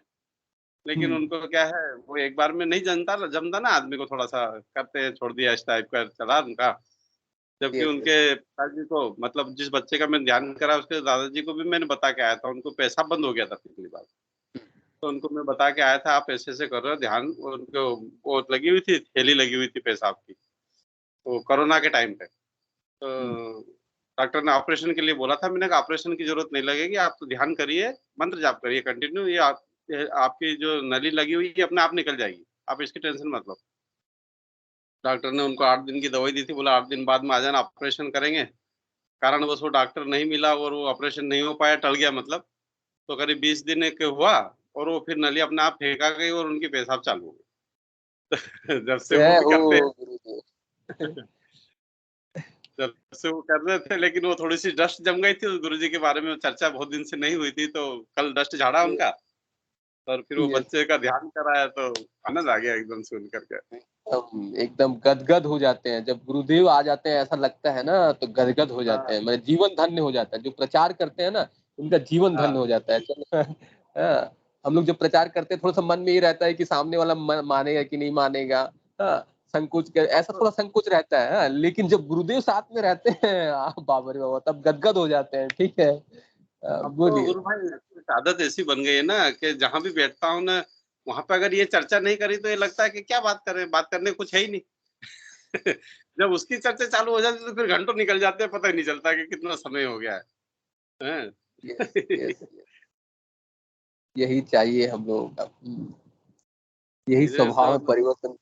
लेकिन उनको क्या है वो एक बार में नहीं जमता ना आदमी को, थोड़ा सा करते हैं छोड़ दिया, इस टाइप का चला उनका। जबकि यस यस। उनके पिताजी को, मतलब जिस बच्चे का मैं ध्यान करा उसके दादाजी को भी मैंने बता के आया था। उनको पेशाब बंद हो गया था पिछली बार, तो उनको मैं बता के आया था आप ऐसे ऐसे कर रहे हो ध्यान। उनको वो लगी हुई थी, थैली लगी हुई थी पेशाब की, तो कोरोना के टाइम पे। तो डॉक्टर ने ऑपरेशन के लिए बोला था। मैंने कहा ऑपरेशन की जरूरत नहीं लगेगी, आप तो ध्यान करिए, मंत्र जाप करिए कंटिन्यू। ये आपकी जो नली लगी हुई है अपने आप निकल जाएगी, आप इसकी टेंशन मत लो। डॉक्टर ने उनको 8 दिन की दवाई दी थी, बोला 8 दिन बाद में आ जाना, ऑपरेशन करेंगे। कारण बस वो डॉक्टर नहीं मिला और वो ऑपरेशन नहीं हो पाया, टल गया मतलब। तो करीब 20 दिन एक हुआ, और वो फिर नली अपने आप फेंका गई और उनकी पेशाब चालू हो गई। जब से वो जय भी हो करते हैं, गुरुदेव। जब से वो कर रहे थे, लेकिन वो थोड़ी सी डस्ट जम गई थी। गुरुजी के बारे में चर्चा बहुत दिन से नहीं हुई थी, तो कल डस्ट झाड़ा उनका, और फिर वो यस, बच्चे का ध्यान कराया, तो आनंद आ गया एकदम सुन करके। एकदम गदगद हो जाते हैं जब गुरुदेव आ जाते हैं। ऐसा लगता है ना, तो गदगद हो जाते हैं, हाँ मतलब जीवन धन्य हो जाता है। जो प्रचार करते हैं ना, उनका जीवन धन्य हाँ हो जाता है। चलो, हाँ, हम लोग जब प्रचार करते हैं थोड़ा सा मन में ये रहता है कि सामने वाला मानेगा कि नहीं मानेगा। हाँ, संकोच कर, ऐसा थोड़ा संकोच रहता है। हाँ, लेकिन जब गुरुदेव साथ में रहते हैं, बाबा रे बाबा, तब गदगद हो जाते हैं। ठीक है, अब तो बोलिए। गुरु भाई आदत ऐसी बन गई है ना कि जहां भी बैठता हूँ ना, वहां पे अगर ये चर्चा नहीं करी तो ये लगता है कि क्या बात करें, बात करने कुछ है ही नहीं। जब उसकी चर्चा चालू हो जाती है तो फिर घंटों निकल जाते हैं, पता ही नहीं चलता कि कितना समय हो गया है। हैं? यस यस, यही चाहिए हम लोगों का। यही मेरे स्वभाव है सब परिवर्तन।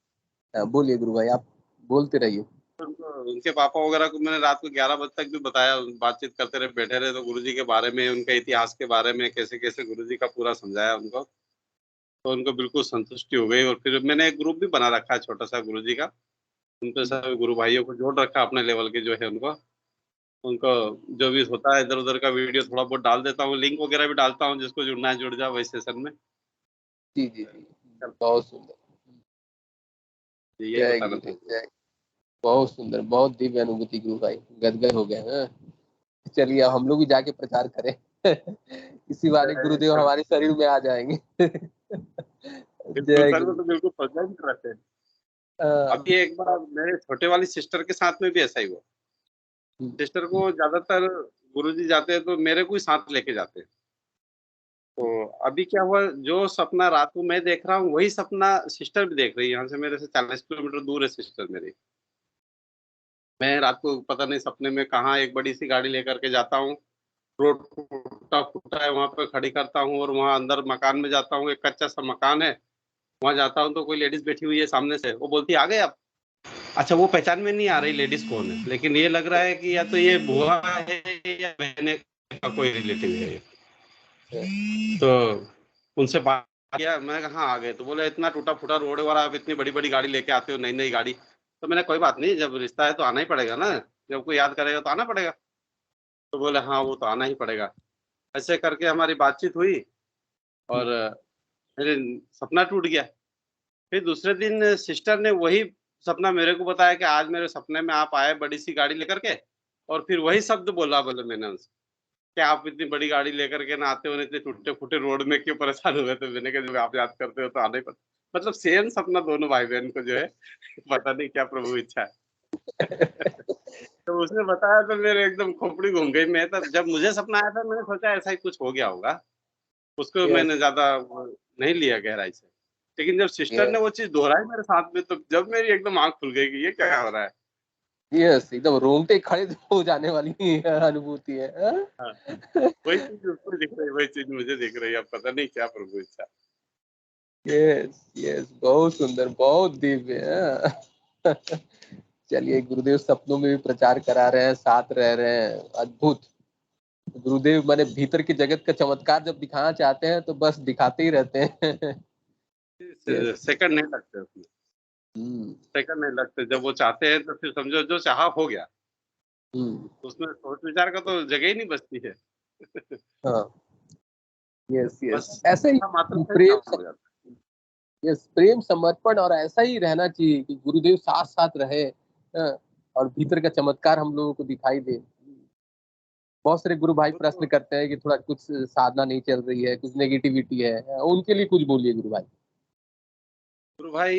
बोलिए गुरु भाई, आप बोलते रहिए। उनके पापा वगैरह को मैंने रात को 11 बजे तक भी बताया, बातचीत करते रहे, बैठे रहे, तो गुरुजी के बारे में, उनके इतिहास के बारे में, कैसे कैसे गुरुजी का पूरा समझाया उनको, तो उनको बिल्कुल संतुष्टि हो गई। और फिर मैंने एक ग्रुप भी बना रखा है छोटा सा गुरुजी का, उन पे सभी गुरु भाइयों को जोड़ रखा अपने लेवल के जो है उनको उनको जो भी होता है इधर उधर का वीडियो थोड़ा बहुत डाल देता हूँ, लिंक वगैरह भी डालता हूँ, जिसको जुड़ना है जुड़ जाओ वही सेशन में। जी जी जी, बहुत सुंदर। यही जय बताना था। गुरुदेव जय। बहुत सुंदर, बहुत दिव्य अनुभूति गुरु भाई, गदगद हो गए हैं। चलिए अब हम लोग भी जाके प्रचार करें। इसी बहाने गुरुदेव हमारे शरीर में आ जाएंगे। बिल्कुल जय सर, वो गुरु। तो बिल्कुल प्रेजेंट रहते हैं। हाँ, अभी एक बार मेरे छोटे वाली सिस्टर के साथ में भी ऐसा ही हुआ। सिस्टर को ज्यादातर गुरुजी जाते हैं तो मेरे को ही साथ लेके जाते हैं। तो अभी क्या हुआ, जो सपना रात को मैं देख रहा हूँ वही सपना सिस्टर भी देख रही है। यहाँ से मेरे से 40 किलोमीटर दूर है सिस्टर मेरी। मैं रात को पता नहीं सपने में कहाँ एक बड़ी सी गाड़ी लेकर के जाता हूँ, रोड टूटा फूटा है वहां पे खड़ी करता हूँ, और वहां अंदर मकान में जाता हूँ, एक कच्चा सा मकान है, वहां जाता हूँ तो कोई लेडीज बैठी हुई है सामने से, वो बोलती है आ गए आप। अच्छा, वो पहचान में नहीं आ रही लेडीज कौन है, लेकिन ये लग रहा है कि या तो ये बुआ है या बहने का कोई रिलेटिव है ये। तो उनसे बात किया, मैंने कहा हाँ आ गए, तो बोले इतना टूटा फूटा रोड है और आप इतनी बड़ी बड़ी गाड़ी लेके आते हो, नई नई गाड़ी। तो मैंने कोई बात नहीं, जब रिश्ता है तो आना ही पड़ेगा ना, जब कोई याद करेगा तो आना पड़ेगा। तो बोले हाँ वो तो आना ही पड़ेगा। ऐसे करके हमारी बातचीत हुई और मेरे सपना टूट गया। फिर दूसरे दिन सिस्टर ने वही सपना मेरे को बताया कि आज मेरे सपने में आप आए बड़ी सी गाड़ी लेकर के, और फिर वही शब्द बोला, बोले मैंने उनसे कि आप इतनी बड़ी गाड़ी लेकर के ना आते हो, इतने टूटे फूटे रोड में क्यों परेशान हुए थे। मैंने कहा जब आप याद करते हो तो आना ही पड़ता। मतलब सेम सपना दोनों भाई बहन को जो है, पता नहीं क्या प्रभु इच्छा है। तो उसने बताया तो मेरे एकदम खोपड़ी घूम गई। मैं तो जब मुझे सपना आया था मैंने सोचा ऐसा ही कुछ हो गया होगा, उसको यस मैंने ज्यादा नहीं लिया गहराई से। लेकिन जब सिस्टर ने यस वो चीज दोहराई मेरे साथ में, तो जब मेरी एकदम आंख खुल गई कि ये क्या हो रहा है। यस, एकदम रोंगटे खड़े हो जाने वाली अनुभूति है। हाँ? हाँ, वही चीज उसको दिख रही, वही चीज मुझे दिख रही है, अब पता नहीं क्या प्रभु इच्छा। यस यस, बहुत सुंदर, बहुत दिव्य। हाँ। चलिए, गुरुदेव सपनों में भी प्रचार करा रहे हैं, साथ रह रहे हैं, अद्भुत। गुरुदेव माने भीतर की जगत का चमत्कार जब दिखाना चाहते हैं तो बस दिखाते ही रहते हैं। यस। सेकंड नहीं लगते उसमें, सेकंड नहीं लगते। जब वो चाहते हैं तो फिर समझो जो चाहा हो गया, उसमें सोच विचार का तो जगह ही नहीं बचती है। हाँ, यस बस यस, ऐसे ही मात्र से प्रेम, काम हो जाता यस, प्रेम समर्पण और ऐसा ही रहना चाहिए कि गुरुदेव साथ साथ रहे। हाँ, और भीतर का चमत्कार हम लोगों को दिखाई दे। बहुत सारे गुरु भाई है। प्रश्न करते हैं कि थोड़ा कुछ साधना नहीं चल रही है, कुछ नेगेटिविटी है, उनके लिए कुछ बोलिए गुरु भाई। गुरु भाई,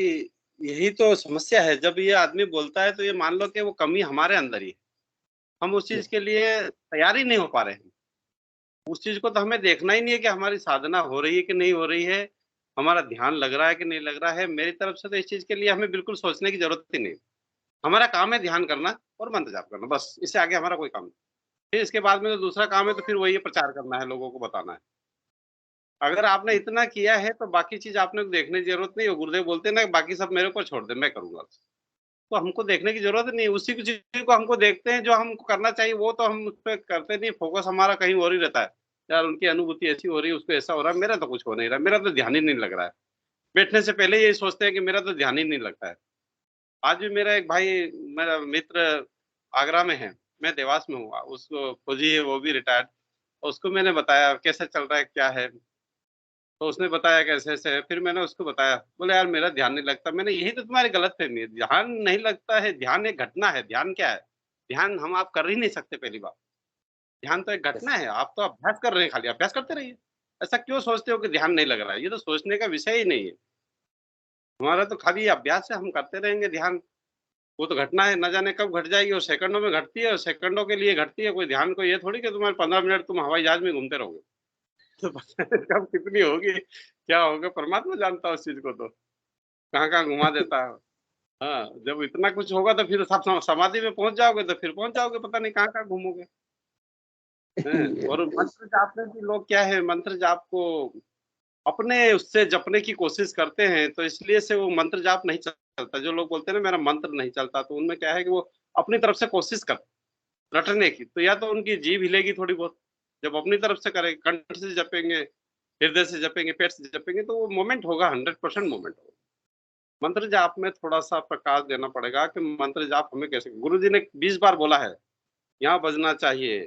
यही तो समस्या है। जब ये आदमी बोलता है तो ये मान लो कि वो कमी हमारे अंदर ही है, हम उस चीज के लिए तैयार ही नहीं हो पा रहे हैं। उस चीज को तो हमें देखना ही नहीं है कि हमारी साधना हो रही है कि नहीं हो रही है, हमारा ध्यान लग रहा है कि नहीं लग रहा है। मेरी तरफ से तो इस चीज के लिए हमें बिल्कुल सोचने की जरूरत ही नहीं। हमारा काम है ध्यान करना और मंत्र जाप करना, बस इससे आगे हमारा कोई काम नहीं। फिर इसके बाद में जो दूसरा काम है तो फिर वही प्रचार करना है, लोगों को बताना है। अगर आपने इतना किया है तो बाकी चीज आपने देखने की जरूरत नहीं है। गुरुदेव बोलते हैं ना, बाकी सब मेरे को छोड़ दे, मैं करूंगा। तो हमको देखने की जरूरत नहीं है, उसी की चीज को हमको देखते हैं जो हमको करना चाहिए, वो तो हम उस पर करते नहीं। फोकस हमारा कहीं और ही रहता है। यार उनकी अनुभूति ऐसी हो रही है, उसको ऐसा हो रहा है, मेरा तो कुछ हो नहीं रहा, मेरा तो ध्यान ही नहीं लग रहा है। बैठने से पहले यही सोचते हैं कि मेरा तो ध्यान ही नहीं लगता है। आज भी मेरा एक भाई, मेरा मित्र आगरा में है, मैं देवास में हूँ, उसको फौजी है, वो भी रिटायर्ड। उसको मैंने बताया कैसा चल रहा है क्या है, तो उसने बताया कैसे ऐसे है। फिर मैंने उसको बताया, बोले यार मेरा ध्यान नहीं लगता। मैंने यही तो तुम्हारी गलतफहमी है, ध्यान नहीं लगता है। ध्यान एक घटना है। ध्यान क्या है? ध्यान हम आप कर ही नहीं सकते। पहली बात, ध्यान तो एक घटना है। आप तो अभ्यास कर रहे हैं, खाली अभ्यास करते रहिए। ऐसा क्यों सोचते हो कि ध्यान नहीं लग रहा है? ये तो सोचने का विषय ही नहीं है। हमारा तो खाली अभ्यास है, हम करते रहेंगे ध्यान। वो तो घटना है, न जाने कब घट जाएगी, और सेकंडों में घटती है, और सेकंडों के लिए घटती है। कोई ध्यान को ये थोड़ी कि तुम्हारे 15 मिनट तुम हवाई जहाज में घूमते रहोगे। तो पता नहीं कब कितनी होगी, क्या होगा, परमात्मा जानता है उस चीज को। तो कहाँ कहाँ घुमा देता है। हाँ, जब इतना कुछ होगा तो फिर सब समाधि में पहुंच जाओगे, तो फिर पहुंच जाओगे, पता नहीं कहाँ कहाँ घूमोगे। हैं? और मंत्र जाप में भी लोग क्या है, मंत्र जाप को अपने उससे जपने की कोशिश करते हैं, तो इसलिए से वो मंत्र जाप नहीं चलता। जो लोग बोलते हैं ना मेरा मंत्र नहीं चलता, तो उनमें क्या है कि वो अपनी तरफ से कोशिश करते रटने की, तो या तो उनकी जीभ हिलेगी थोड़ी बहुत। जब अपनी तरफ से करेंगे, कंठ से जपेंगे, हृदय से जपेंगे, पेट से जपेंगे, तो वो मोमेंट होगा, 100% मोमेंट होगा। मंत्र जाप में थोड़ा सा प्रकाश देना पड़ेगा कि मंत्र जाप हमें कैसे, गुरु जी ने 20 बार बोला है यहाँ बजना चाहिए,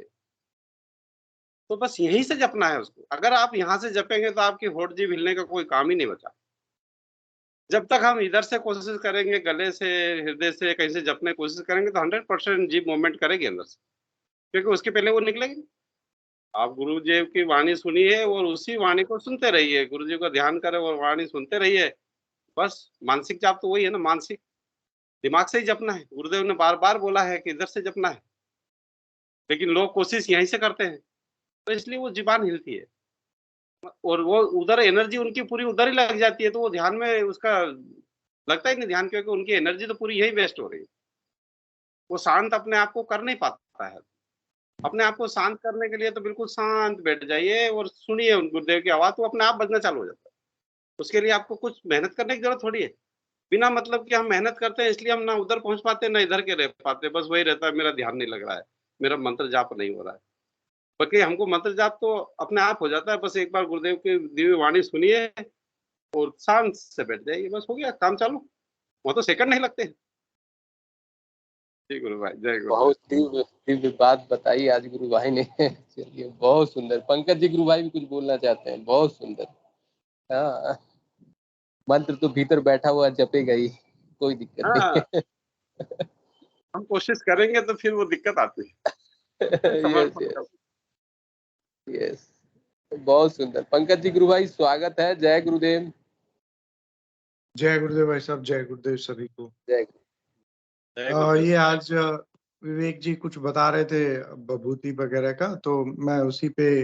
तो बस यहीं से जपना है उसको। अगर आप यहाँ से जपेंगे तो आपकी होठ जीभ हिलने का कोई काम ही नहीं बचा। जब तक हम इधर से कोशिश करेंगे, गले से, हृदय से, कहीं से जपने की कोशिश करेंगे, तो 100% जीभ मूवमेंट करेगी अंदर से, क्योंकि उसके पहले वो निकलेगी नहीं। आप गुरु जी की वाणी सुनिए और उसी वाणी को सुनते रहिए, गुरु जी का ध्यान करें और वाणी सुनते रहिए। बस मानसिक जाप तो वही है ना, मानसिक दिमाग से ही जपना है। गुरुदेव ने बार बार बोला है कि इधर से जपना है, लेकिन लोग कोशिश यहीं से करते हैं, तो इसलिए वो जीबान हिलती है और वो उधर एनर्जी उनकी पूरी उधर ही लग जाती है, तो वो ध्यान में उसका लगता ही नहीं ध्यान, क्योंकि उनकी एनर्जी तो पूरी यही वेस्ट हो रही है। वो शांत अपने आप को कर नहीं पाता है। अपने आप को शांत करने के लिए तो बिल्कुल शांत बैठ जाइए और सुनिए उन गुरुदेव की आवाज, तो अपने आप बजना चालू हो जाता है। उसके लिए आपको कुछ मेहनत करने की जरूरत थोड़ी है। बिना मतलब कि हम मेहनत करते हैं, इसलिए हम ना उधर पहुंच पाते ना इधर के रह पाते। बस वही रहता है, मेरा ध्यान नहीं लग रहा है, मेरा मंत्र जाप नहीं हो रहा है। बाकी हमको मंत्र जाप तो अपने आप हो जाता है। बस एक बार गुरुदेव की दिव्य वाणी सुनिए और शांत से बैठ जाइए, बस हो गया काम चालू। वो तो सेकंड नहीं लगते। जी गुरु भाई, जय गुरु। बहुत दिव्य दिव्य बात बताई आज गुरु भाई ने। चलिए बहुत सुंदर। पंकज जी गुरु भाई भी कुछ बोलना चाहते हैं? बहुत सुंदर। हाँ, मंत्र तो भीतर बैठा हुआ जपेगा ही, कोई दिक्कत हाँ, नहीं। हम कोशिश करेंगे तो फिर वो दिक्कत आती है, फिर यस समर्पण यस कर। यस, बहुत सुंदर। पंकज जी गुरु भाई स्वागत है। जय गुरुदेव। जय गुरुदेव भाई साहब, जय गुरुदेव सभी को। जय जय गुरुदेव। ये आज विवेक जी कुछ बता रहे थे विभूति वगैरह का, तो मैं उसी पे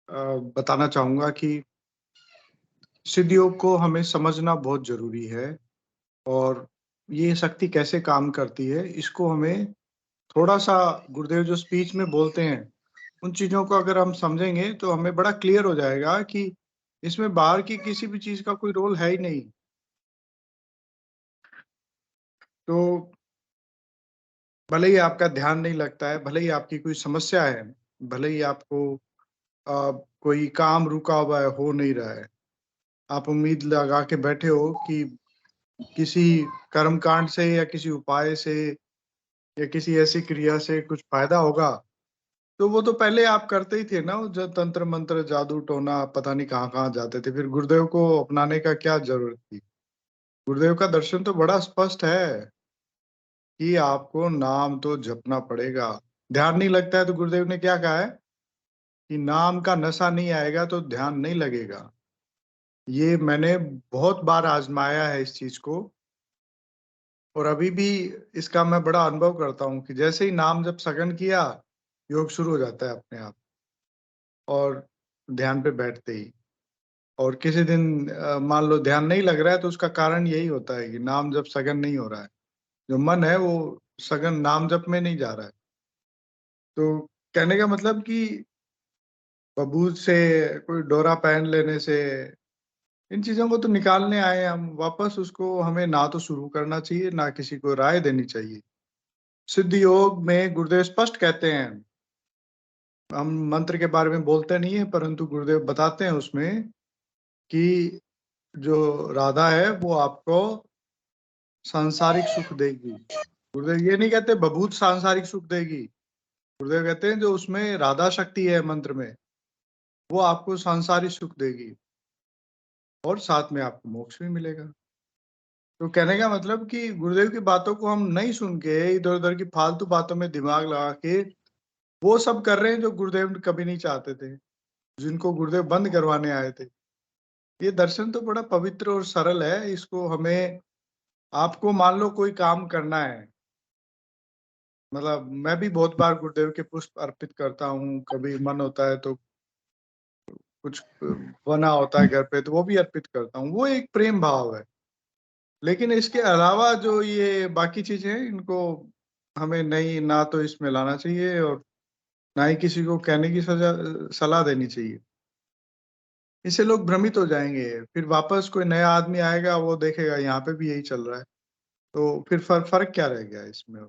बताना चाहूंगा कि सिद्ध योग को हमें समझना बहुत जरूरी है, और ये शक्ति कैसे काम करती है इसको हमें थोड़ा सा, गुरुदेव जो स्पीच में बोलते हैं उन चीजों को अगर हम समझेंगे तो हमें बड़ा क्लियर हो जाएगा कि इसमें बाहर की किसी भी चीज का कोई रोल है ही नहीं। तो भले ही आपका ध्यान नहीं लगता है, भले ही आपकी कोई समस्या है, भले ही आपको कोई काम रुका हुआ है, हो नहीं रहा है, आप उम्मीद लगा के बैठे हो कि किसी कर्मकांड से या किसी उपाय से या किसी ऐसी क्रिया से कुछ फायदा होगा, तो वो तो पहले आप करते ही थे ना। वो जो तंत्र मंत्र जादू टोना पता नहीं कहाँ कहाँ जाते थे, फिर गुरुदेव को अपनाने का क्या जरूरत थी। गुरुदेव का दर्शन तो बड़ा स्पष्ट है कि आपको नाम तो जपना पड़ेगा। ध्यान नहीं लगता है तो गुरुदेव ने क्या कहा है कि नाम का नशा नहीं आएगा तो ध्यान नहीं लगेगा। ये मैंने बहुत बार आजमाया है इस चीज को, और अभी भी इसका मैं बड़ा अनुभव करता हूँ कि जैसे ही नाम जब सघन किया, योग शुरू हो जाता है अपने आप, और ध्यान पे बैठते ही। और किसी दिन मान लो ध्यान नहीं लग रहा है, तो उसका कारण यही होता है कि नाम जब सघन नहीं हो रहा है, जो मन है वो सघन नाम जप में नहीं जा रहा है। तो कहने का मतलब कि बबूत से, कोई डोरा पहन लेने से, इन चीजों को तो निकालने आए हैं हम वापस। उसको हमें ना तो शुरू करना चाहिए, ना किसी को राय देनी चाहिए। सिद्ध योग में गुरुदेव स्पष्ट कहते हैं, हम मंत्र के बारे में बोलते नहीं है, परंतु गुरुदेव बताते हैं उसमें कि जो राधा है वो आपको सांसारिक सुख देगी। गुरुदेव ये नहीं कहते बभूत सांसारिक सुख देगी। गुरुदेव कहते हैं जो उसमें राधा शक्ति है मंत्र में, वो आपको सांसारिक सुख देगी और साथ में आपको मोक्ष भी मिलेगा। तो कहने का मतलब कि गुरुदेव की बातों को हम नहीं सुन के इधर उधर की फालतू बातों में दिमाग लगा के वो सब कर रहे हैं जो गुरुदेव कभी नहीं चाहते थे, जिनको गुरुदेव बंद करवाने आए थे। ये दर्शन तो बड़ा पवित्र और सरल है। इसको हमें, आपको मान लो कोई काम करना है, मतलब मैं भी बहुत बार गुरुदेव के पुष्प अर्पित करता हूँ, कभी मन होता है तो कुछ बना होता है घर पे तो वो भी अर्पित करता हूँ, वो एक प्रेम भाव है। लेकिन इसके अलावा जो ये बाकी चीजें हैं, इनको हमें नहीं, ना तो इसमें लाना चाहिए और ना ही किसी को कहने की सलाह देनी चाहिए। इससे लोग भ्रमित हो जाएंगे, फिर वापस कोई नया आदमी आएगा, वो देखेगा यहाँ पे भी यही चल रहा है, तो फिर फर्क क्या रह गया इसमें।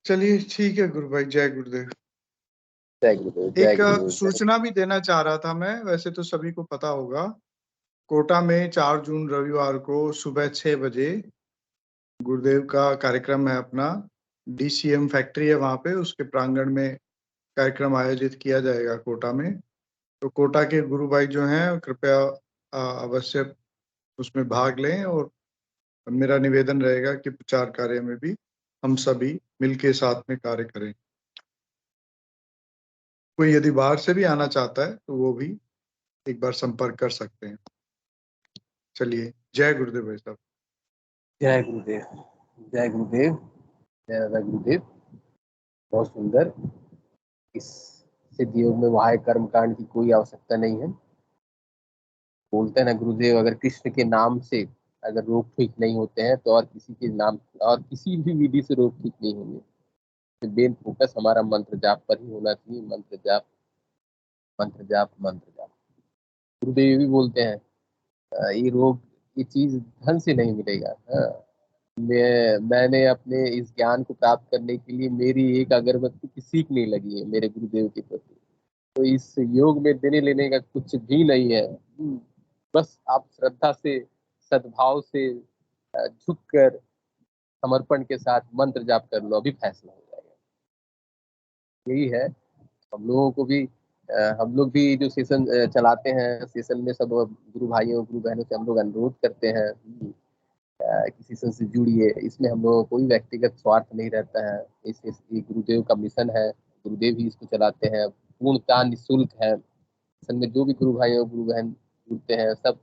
चलिए ठीक है गुरु भाई, जय गुरुदेव। जय गुरुदेव, जय एक गुरुदेव, जय सूचना भी देना चाह रहा था मैं, वैसे तो सभी को पता होगा, कोटा में 4 जून रविवार को सुबह 6 बजे गुरुदेव का कार्यक्रम है अपना। DCM फैक्ट्री है वहां पे, उसके प्रांगण में कार्यक्रम आयोजित किया जाएगा कोटा में। तो कोटा के गुरु भाई जो हैं कृपया अवश्य उसमें भाग लें, और मेरा निवेदन रहेगा कि प्रचार कार्य में भी हम सभी मिलके साथ में कार्य करें। कोई यदि बाहर से भी आना चाहता है तो वो भी एक बार संपर्क कर सकते हैं। चलिए, जय गुरुदेव भाई साहब। जय गुरुदेव, जय गुरुदेव, जय दादा गुरुदेव। बहुत सुंदर। इस सिद्ध योग में वहाय कर्म कांड की कोई आवश्यकता नहीं है। बोलते हैं ना गुरुदेव, अगर कृष्ण के नाम से अगर रोग ठीक नहीं होते हैं तो और किसी के नाम और किसी भी विधि से रोग ठीक नहीं होंगे। तो मेन फोकस हमारा मंत्र जाप पर ही होना चाहिए। मंत्र जाप, मंत्र जाप, मंत्र जाप। गुरुदेव ये भी बोलते हैं ये रोग, ये चीज धन से नहीं मिलेगा। हाँ, मैंने अपने इस ज्ञान को प्राप्त करने के लिए मेरी एक अगरबत्ती की सीख नहीं लगी है मेरे गुरुदेव के प्रति। तो इस योग में देने लेने का कुछ भी नहीं है। बस आप श्रद्धा से, सद्भाव से झुक कर समर्पण के साथ मंत्र जाप कर लो, अभी फैसला हो जाएगा। यही है। हम लोगों को भी हम लोग भी जो सेशन चलाते हैं, सेशन में सब गुरु भाइयों गुरु बहनों से हम लोग अनुरोध करते हैं कि सेशन से जुड़िए। इसमें हम लोगों को कोई व्यक्तिगत स्वार्थ नहीं रहता है। ये गुरुदेव का मिशन है, गुरुदेव ही इसको चलाते हैं, पूर्णतः निःशुल्क है। मिशन में जो भी गुरु भाई और गुरु बहन जुड़ते हैं सब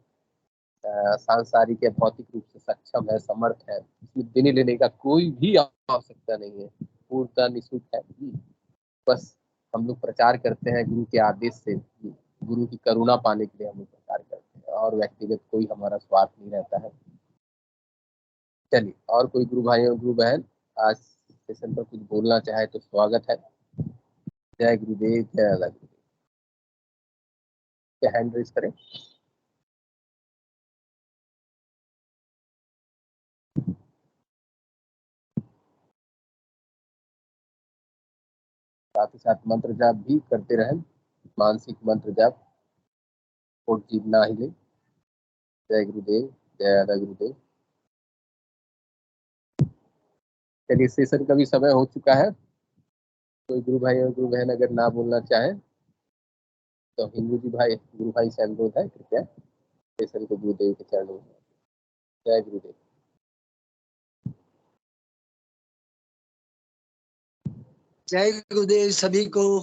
सांसारिक या भौतिक रूप से सक्षम है, समर्थ है। इसमें देने लेने का कोई भी आवश्यकता नहीं है, पूर्णतः निःशुल्क है। बस हम लोग प्रचार करते हैं गुरु के आदेश से, गुरु की करुणा पाने के लिए हम लोग प्रचार करते हैं, और व्यक्तिगत कोई हमारा स्वार्थ नहीं रहता है। चलिए, और कोई गुरु भाई और गुरु बहन आज सेशन पर कुछ बोलना चाहे तो स्वागत है। जय गुरुदेव, जय दादा गुरुदेव। क्या हैंड रेज करें। साथ ही साथ मंत्र जाप भी करते रहें, मानसिक मंत्र जाप, और जीव ना हिले। जय गुरुदेव, जय दादा गुरुदेव। चलिए, सेशन का भी समय हो चुका है। कोई गुरु भाई और गुरु बहन अगर ना बोलना चाहे तो हिंदू जी भाई, गुरु भाई से अनुरोध है कृपया सेशन को गुरुदेव के चरणों में। जय गुरुदेव। जय गुरुदेव सभी को।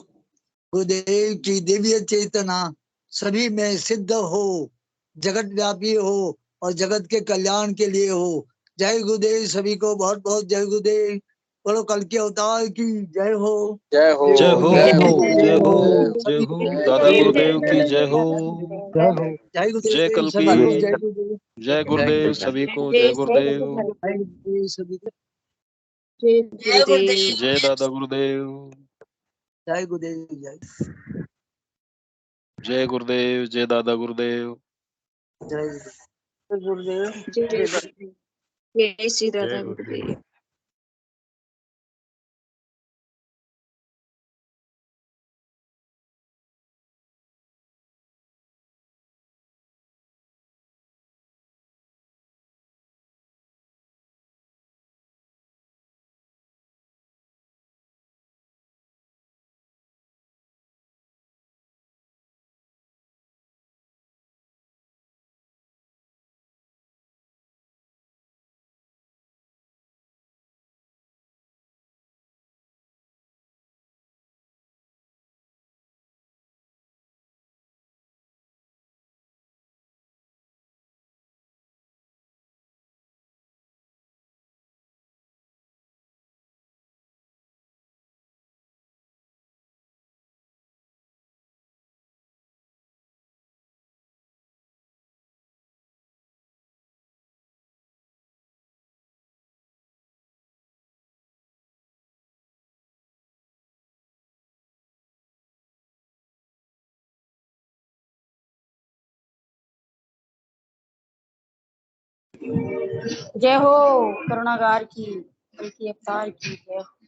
गुरुदेव की दिव्य चेतना सभी में सिद्ध हो, जगत व्यापी हो और जगत के कल्याण के लिए हो। जय गुरुदेव सभी को, बहुत बहुत जय गुरुदेव। बोलो कल के अवतार की जय हो। जय हो, जय हो, जय हो, जय हो, जय जय हो। दादा गुरुदेव की जय हो। जय हो। जय गुरुदेव जय कल सभी को, की। जय गुरुदेव। जय गुरुदेव सभी को, जय गुरुदेव। जय गुरुदेव सभी को, जय गुरुदेव। जय दादा गुरुदेव। जय गुरुदेव। जय जय गुरुदेव, जय दादा गुरुदेव। जय गुरुदेव। जय गुरुदेव। जय श्री दादा जय गुरुदेव। गुरुदेव। जय हो करुणागार की, बल्कि अवतार की जय हो।